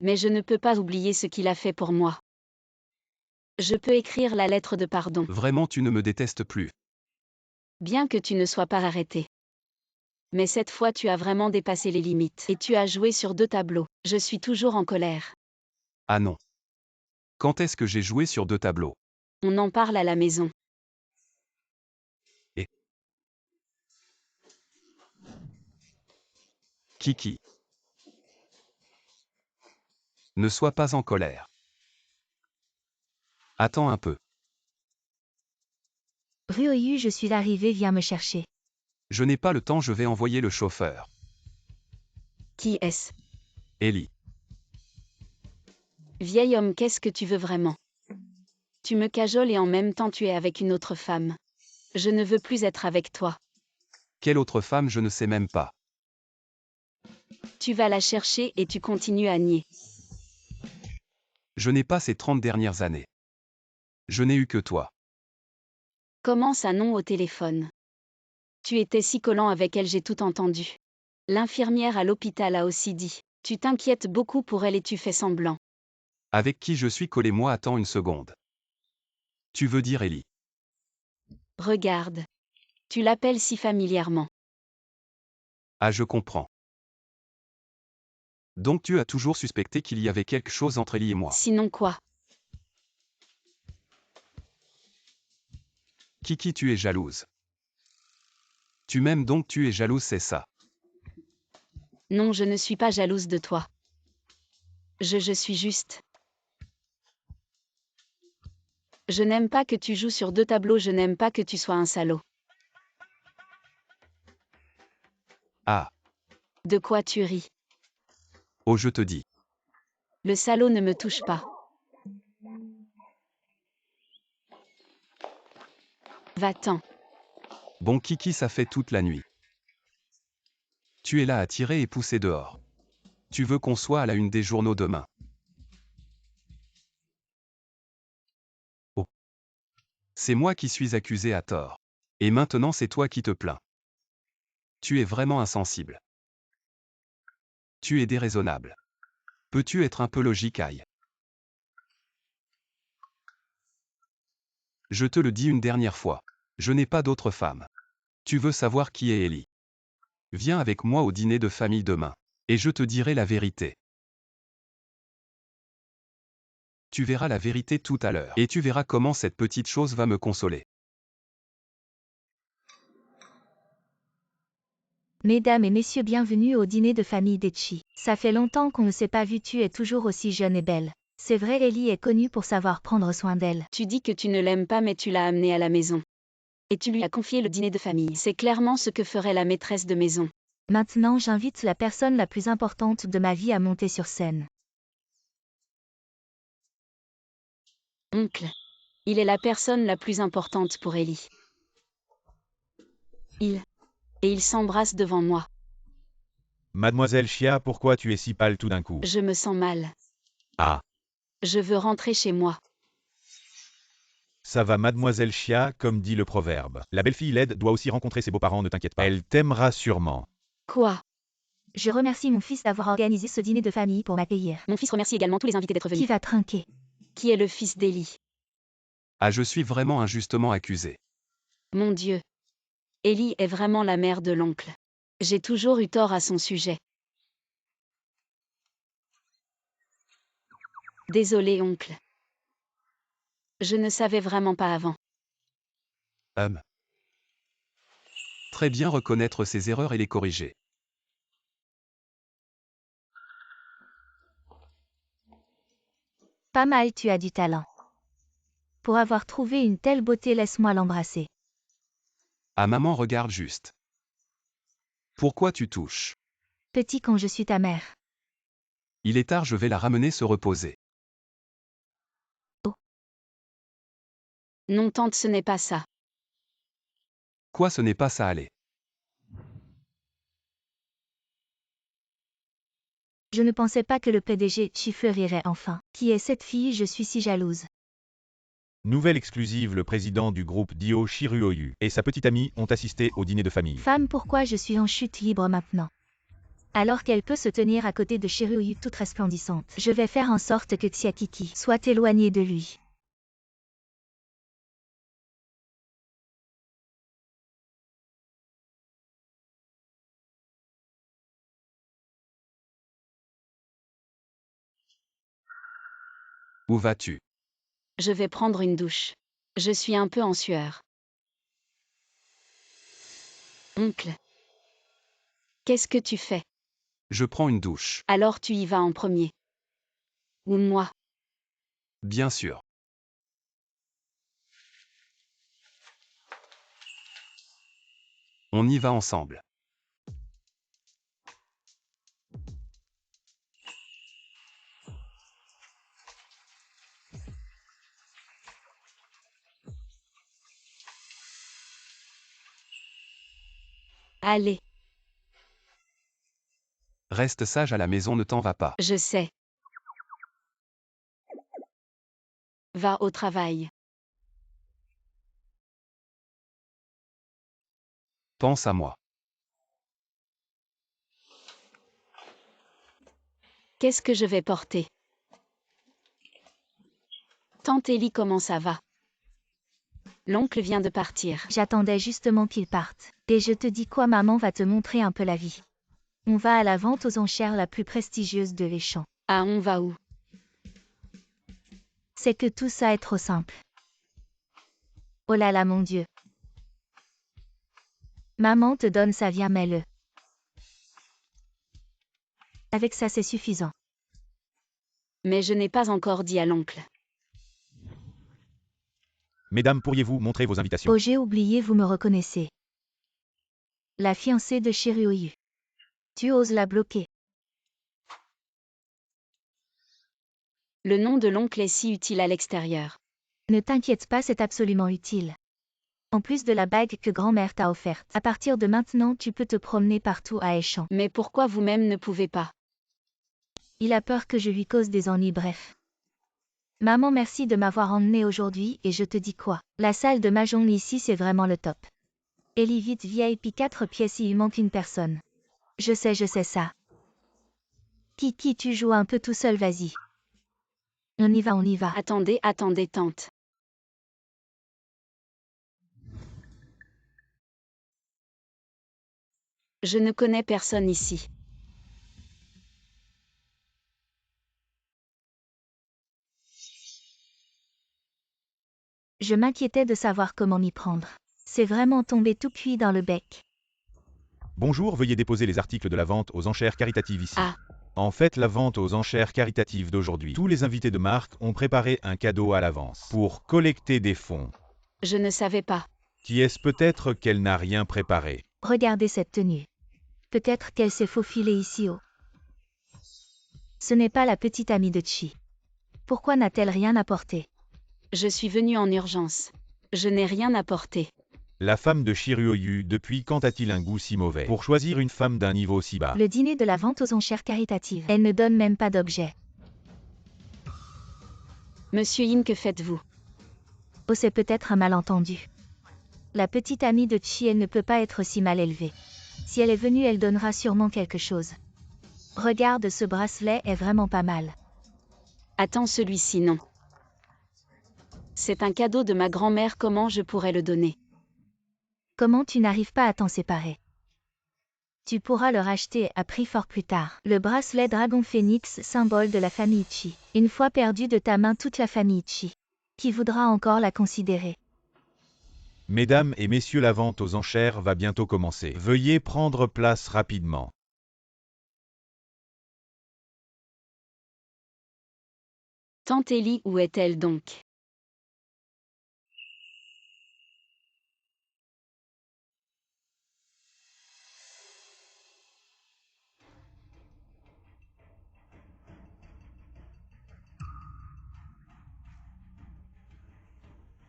Mais je ne peux pas oublier ce qu'il a fait pour moi. Je peux écrire la lettre de pardon. Vraiment, tu ne me détestes plus. Bien que tu ne sois pas arrêté. Mais cette fois tu as vraiment dépassé les limites. Et tu as joué sur 2 tableaux. Je suis toujours en colère. Ah non. Quand est-ce que j'ai joué sur 2 tableaux? On en parle à la maison. Kiki. Ne sois pas en colère. Attends un peu. Ryoyu, je suis arrivé, viens me chercher. Je n'ai pas le temps, je vais envoyer le chauffeur. Qui est-ce? Ellie. Vieil homme, qu'est-ce que tu veux vraiment? Tu me cajoles et en même temps tu es avec une autre femme. Je ne veux plus être avec toi. Quelle autre femme, je ne sais même pas. Tu vas la chercher et tu continues à nier. Je n'ai pas ces 30 dernières années. Je n'ai eu que toi. Comment ça, non, au téléphone? Tu étais si collant avec elle, j'ai tout entendu. L'infirmière à l'hôpital a aussi dit. Tu t'inquiètes beaucoup pour elle et tu fais semblant. Avec qui je suis collé, moi, attends une seconde. Tu veux dire Ellie? Regarde. Tu l'appelles si familièrement. Ah, je comprends. Donc tu as toujours suspecté qu'il y avait quelque chose entre Ellie et moi. Sinon quoi? Kiki, tu es jalouse. Tu m'aimes donc tu es jalouse, c'est ça. Non, je ne suis pas jalouse de toi. Je suis juste. Je n'aime pas que tu joues sur 2 tableaux, je n'aime pas que tu sois un salaud. Ah, De quoi tu ris? oh je te dis. Le salaud ne me touche pas. Va-t'en. Bon Kiki, ça fait toute la nuit. Tu es là à tirer et pousser dehors. Tu veux qu'on soit à la une des journaux demain. Oh. C'est moi qui suis accusé à tort. Et maintenant c'est toi qui te plains. Tu es vraiment insensible. Tu es déraisonnable. Peux-tu être un peu logique, aïe? Je te le dis une dernière fois. Je n'ai pas d'autre femme. Tu veux savoir qui est Ellie? Viens avec moi au dîner de famille demain. Et je te dirai la vérité. Tu verras la vérité tout à l'heure. Et tu verras comment cette petite chose va me consoler. Mesdames et messieurs, bienvenue au dîner de famille d'Echi. Ça fait longtemps qu'on ne s'est pas vu, tu es toujours aussi jeune et belle. C'est vrai, Ellie est connue pour savoir prendre soin d'elle. Tu dis que tu ne l'aimes pas mais tu l'as amenée à la maison. Et tu lui as confié le dîner de famille. C'est clairement ce que ferait la maîtresse de maison. Maintenant, j'invite la personne la plus importante de ma vie à monter sur scène. Oncle. Il est la personne la plus importante pour Ellie. Et ils s'embrassent devant moi. Mademoiselle Chia, pourquoi tu es si pâle tout d'un coup? Je me sens mal. Ah, Je veux rentrer chez moi. ça va Mademoiselle Chia, comme dit le proverbe. La belle-fille laide doit aussi rencontrer ses beaux-parents, ne t'inquiète pas. Elle t'aimera sûrement. Quoi? Je remercie mon fils d'avoir organisé ce dîner de famille pour m'accueillir. Mon fils remercie également tous les invités d'être Qui venus. va trinquer? Qui est le fils d'Ellie? Ah, je suis vraiment injustement accusé. Mon Dieu. Ellie est vraiment la mère de l'oncle. J'ai toujours eu tort à son sujet. Désolé, oncle. Je ne savais vraiment pas avant. Très bien reconnaître ses erreurs et les corriger. Pas mal, tu as du talent. Pour avoir trouvé une telle beauté, laisse-moi l'embrasser. Ah maman, regarde juste. Pourquoi tu touches? Petit, quand je suis ta mère. Il est tard, je vais la ramener se reposer. Non, tante, ce n'est pas ça. Quoi, ce n'est pas ça, allez. Je ne pensais pas que le PDG chiffrerait enfin. Qui est cette fille? Je suis si jalouse. Nouvelle exclusive, le président du groupe Dio Shiruoyu et sa petite amie ont assisté au dîner de famille. Femme, pourquoi je suis en chute libre maintenant? Alors qu'elle peut se tenir à côté de Shiruoyu toute resplendissante. Je vais faire en sorte que Tsiakiki soit éloignée de lui. Où vas-tu? Je vais prendre une douche. Je suis un peu en sueur. Oncle. Qu'est-ce que tu fais? Je prends une douche. Alors tu y vas en premier. Ou moi? Bien sûr. On y va ensemble. Allez, Reste sage à la maison, ne t'en va pas. je sais. Va au travail. Pense à moi. Qu'est-ce que je vais porter? Tante Ellie, comment ça va? L'oncle vient de partir. J'attendais justement qu'il parte. Et je te dis quoi, maman va te montrer un peu la vie. On va à la vente aux enchères la plus prestigieuse de les champs. Ah, on va où? C'est que tout ça est trop simple. Oh là là, mon Dieu. Maman te donne ça, viens, mets-le. Avec ça, c'est suffisant. Mais je n'ai pas encore dit à l'oncle. Mesdames, pourriez-vous montrer vos invitations? Oh, j'ai oublié, vous me reconnaissez. La fiancée de Shiruoyu. Tu oses la bloquer. Le nom de l'oncle est si utile à l'extérieur. Ne t'inquiète pas, c'est absolument utile. En plus de la bague que grand-mère t'a offerte, à partir de maintenant tu peux te promener partout à Échamps. Mais pourquoi vous-même ne pouvez pas? Il a peur que je lui cause des ennuis, bref. Maman, merci de m'avoir emmené aujourd'hui et je te dis quoi? La salle de mahjong ici c'est vraiment le top. Ellie, vite VIP 4 pièces, il manque une personne. Je sais ça. Kiki, tu joues un peu tout seul, vas-y. On y va. Attendez, tante. Je ne connais personne ici. Je m'inquiétais de savoir comment m'y prendre. C'est vraiment tombé tout cuit dans le bec. Bonjour, veuillez déposer les articles de la vente aux enchères caritatives ici. Ah. En fait, la vente aux enchères caritatives d'aujourd'hui, tous les invités de marque ont préparé un cadeau à l'avance pour collecter des fonds. Je ne savais pas. Qui est-ce? Peut-être qu'elle n'a rien préparé. Regardez cette tenue. Peut-être qu'elle s'est faufilée ici haut. Ce n'est pas la petite amie de Chi. Pourquoi n'a-t-elle rien apporté? Je suis venue en urgence. Je n'ai rien apporté. La femme de Shiryu, depuis quand a-t-il un goût si mauvais pour choisir une femme d'un niveau si bas? Le dîner de la vente aux enchères caritatives. Elle ne donne même pas d'objet. Monsieur Yin, que faites-vous? Oh, c'est peut-être un malentendu. La petite amie de Chi, elle ne peut pas être si mal élevée. Si elle est venue, elle donnera sûrement quelque chose. Regarde, ce bracelet est vraiment pas mal. Attends, celui-ci non. C'est un cadeau de ma grand-mère, comment je pourrais le donner? Comment tu n'arrives pas à t'en séparer? Tu pourras le racheter à prix fort plus tard. Le bracelet Dragon Phoenix, symbole de la famille Chi. Une fois perdu de ta main toute la famille Chi. Qui voudra encore la considérer? Mesdames et messieurs, la vente aux enchères va bientôt commencer. Veuillez prendre place rapidement. Tante Ellie, où est-elle donc?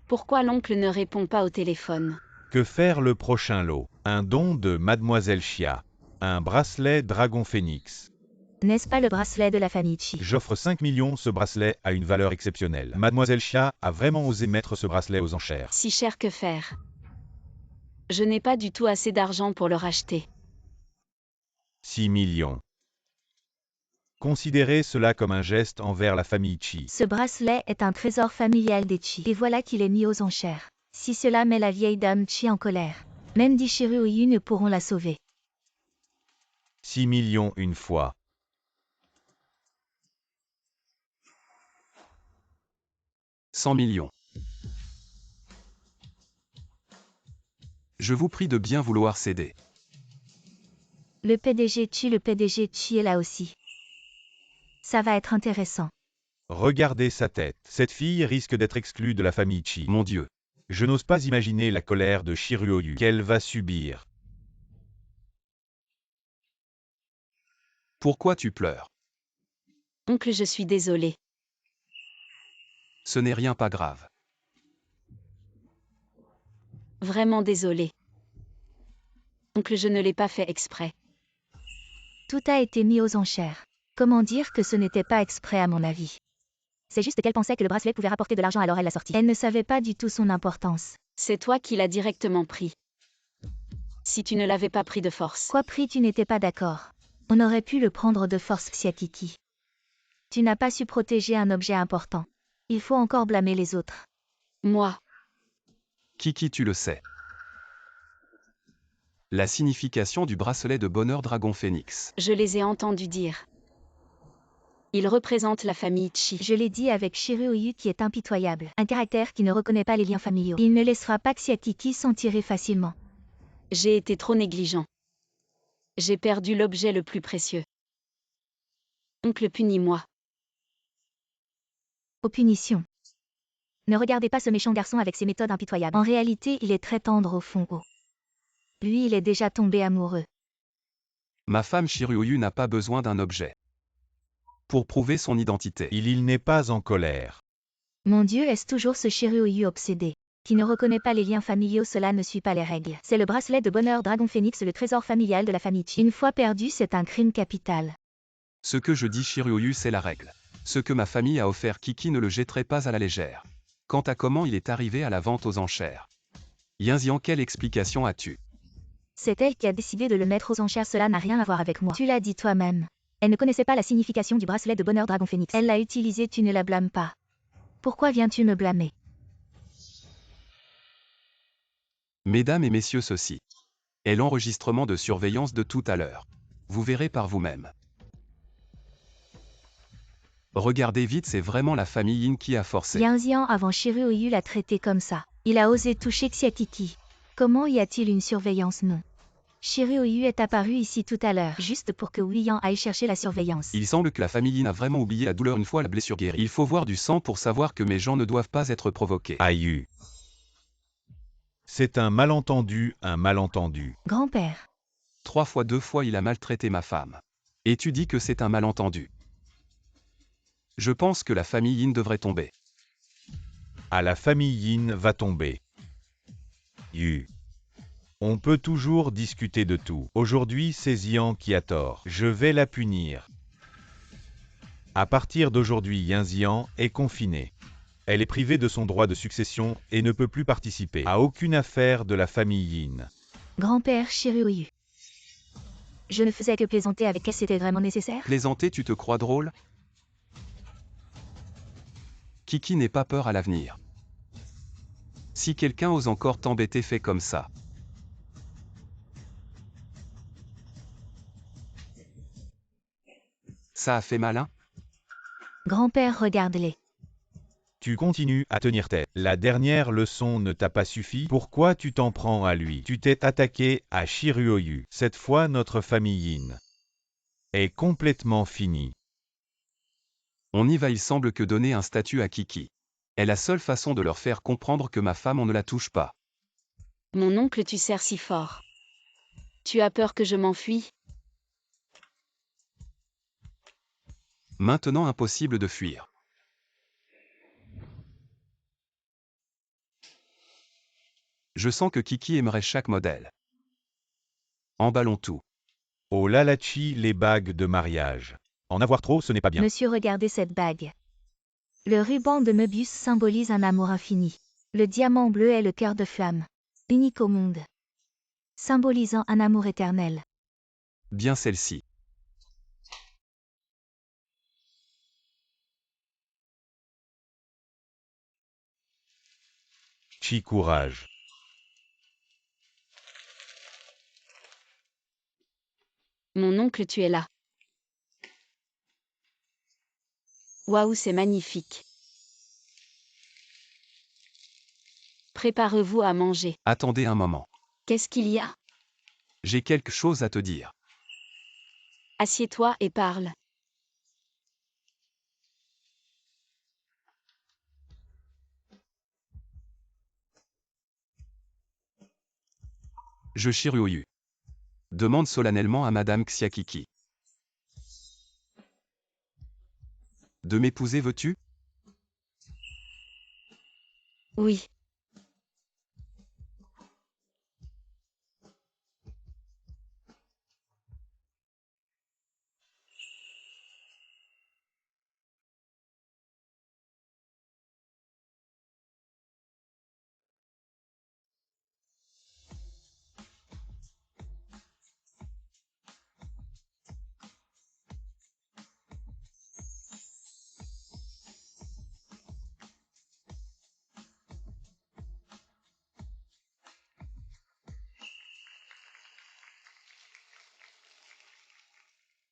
Pourquoi l'oncle ne répond pas au téléphone? Que faire le prochain lot? Un don de Mademoiselle Chia. Un bracelet Dragon Phoenix. N'est-ce pas le bracelet de la famille Chi? J'offre 5 millions, ce bracelet a une valeur exceptionnelle. Mademoiselle Chia a vraiment osé mettre ce bracelet aux enchères. Si cher, que faire? Je n'ai pas du tout assez d'argent pour le racheter. 6 millions. Considérez cela comme un geste envers la famille Chi. Ce bracelet est un trésor familial des Chi. Et voilà qu'il est mis aux enchères. Si cela met la vieille dame Chi en colère, même Dishiru et Yu ne pourront la sauver. 6 millions une fois. 100 millions. Je vous prie de bien vouloir céder. Le PDG Chi est là aussi. Ça va être intéressant. Regardez sa tête. Cette fille risque d'être exclue de la famille Chi. Mon Dieu. Je n'ose pas imaginer la colère de Shiryu qu'elle va subir. Pourquoi tu pleures? Oncle, je suis désolée. Ce n'est rien, pas grave. Vraiment désolée. Oncle, je ne l'ai pas fait exprès. Tout a été mis aux enchères. Comment dire que ce n'était pas exprès à mon avis? C'est juste qu'elle pensait que le bracelet pouvait rapporter de l'argent, alors elle l'a sorti. Elle ne savait pas du tout son importance. C'est toi qui l'as directement pris. Si tu ne l'avais pas pris de force. Quoi pris, tu n'étais pas d'accord? On aurait pu le prendre de force, Xiakiki. Tu n'as pas su protéger un objet important. Il faut encore blâmer les autres. Moi. Kiki, tu le sais. La signification du bracelet de bonheur Dragon Phoenix. Je les ai entendus dire. Il représente la famille Chi. Je l'ai dit avec Shiryu qui est impitoyable. Un caractère qui ne reconnaît pas les liens familiaux. Il ne laissera pas Xiakiki s'en tirer facilement. J'ai été trop négligent. J'ai perdu l'objet le plus précieux. Oncle, punis-moi. Aux punitions. Ne regardez pas ce méchant garçon avec ses méthodes impitoyables. En réalité, il est très tendre au fond. Lui, il est déjà tombé amoureux. Ma femme Shiryu n'a pas besoin d'un objet pour prouver son identité. Il n'est pas en colère. Mon Dieu, est-ce toujours ce Shiryu obsédé qui ne reconnaît pas les liens familiaux? Cela ne suit pas les règles. C'est le bracelet de bonheur Dragon Phoenix, le trésor familial de la famille Chi. Une fois perdu, c'est un crime capital. Ce que je dis Shiryu, c'est la règle. Ce que ma famille a offert Kiki ne le jetterait pas à la légère. Quant à comment il est arrivé à la vente aux enchères. Yinzian, quelle explication as-tu? C'est elle qui a décidé de le mettre aux enchères, cela n'a rien à voir avec moi. Tu l'as dit toi-même. Elle ne connaissait pas la signification du bracelet de bonheur Dragon Phoenix. Elle l'a utilisé, tu ne la blâmes pas. Pourquoi viens-tu me blâmer? Mesdames et messieurs, ceci est l'enregistrement de surveillance de tout à l'heure. Vous verrez par vous-même. Regardez vite, c'est vraiment la famille Yin qui a forcé. Yinzian avant Shiryu l'a traité comme ça. Il a osé toucher Xiakiki. Comment y a-t-il une surveillance? Non. Shiryu est apparu ici tout à l'heure, juste pour que Wuyang aille chercher la surveillance. Il semble que la famille Yin a vraiment oublié la douleur une fois la blessure guérie. Il faut voir du sang pour savoir que mes gens ne doivent pas être provoqués. Aïe. C'est un malentendu, un malentendu. Grand-père. 3 fois 2 fois il a maltraité ma femme. Et tu dis que c'est un malentendu. Je pense que la famille Yin devrait tomber. Ah, la famille Yin va tomber. On peut toujours discuter de tout. Aujourd'hui, c'est Xian qui a tort. Je vais la punir. À partir d'aujourd'hui, Yinzian est confinée. Elle est privée de son droit de succession et ne peut plus participer à aucune affaire de la famille Yin. Grand-père Shiryu. Je ne faisais que plaisanter avec elle, c'était vraiment nécessaire? Plaisanter, tu te crois drôle? Kiki n'ait pas peur à l'avenir. Si quelqu'un ose encore t'embêter, fais comme ça. Ça a fait mal, hein? Grand-père, regarde-les. Tu continues à tenir tête. La dernière leçon ne t'a pas suffi. Pourquoi tu t'en prends à lui? Tu t'es attaqué à Shiryu. Cette fois, notre famille Yin est complètement finie. On y va, il semble que donner un statut à Kiki est la seule façon de leur faire comprendre que ma femme, on ne la touche pas. Mon oncle, tu serres si fort. Tu as peur que je m'enfuie? Maintenant impossible de fuir. Je sens que Kiki aimerait chaque modèle. Emballons tout. Oh lalachi, les bagues de mariage. En avoir trop, ce n'est pas bien. Monsieur, regardez cette bague. Le ruban de Möbius symbolise un amour infini. Le diamant bleu est le cœur de flamme, unique au monde, symbolisant un amour éternel. Bien celle-ci. Chi courage. Mon oncle, tu es là. Waouh, c'est magnifique. Préparez-vous à manger. Attendez un moment. Qu'est-ce qu'il y a? J'ai quelque chose à te dire. Assieds-toi et parle. Je Shiryu. Demande solennellement à Madame Xiakiki. De m'épouser, veux-tu? Oui.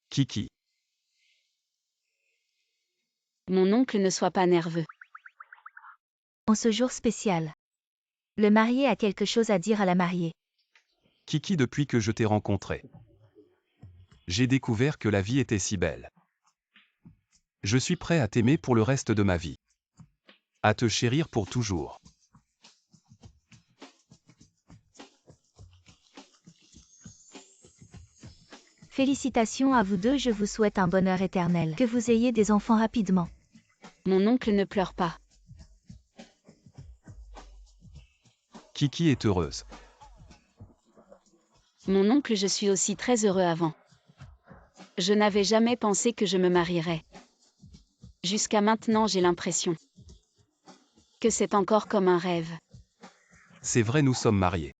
Kiki. Mon oncle, ne sois pas nerveux. En ce jour spécial, le marié a quelque chose à dire à la mariée. Kiki, depuis que je t'ai rencontré, j'ai découvert que la vie était si belle. Je suis prêt à t'aimer pour le reste de ma vie. À te chérir pour toujours. Félicitations à vous deux, je vous souhaite un bonheur éternel. Que vous ayez des enfants rapidement. Mon oncle ne pleure pas. Kiki est heureuse. Mon oncle, je suis aussi très heureux avant. Je n'avais jamais pensé que je me marierais. Jusqu'à maintenant, j'ai l'impression que c'est encore comme un rêve. C'est vrai, nous sommes mariés.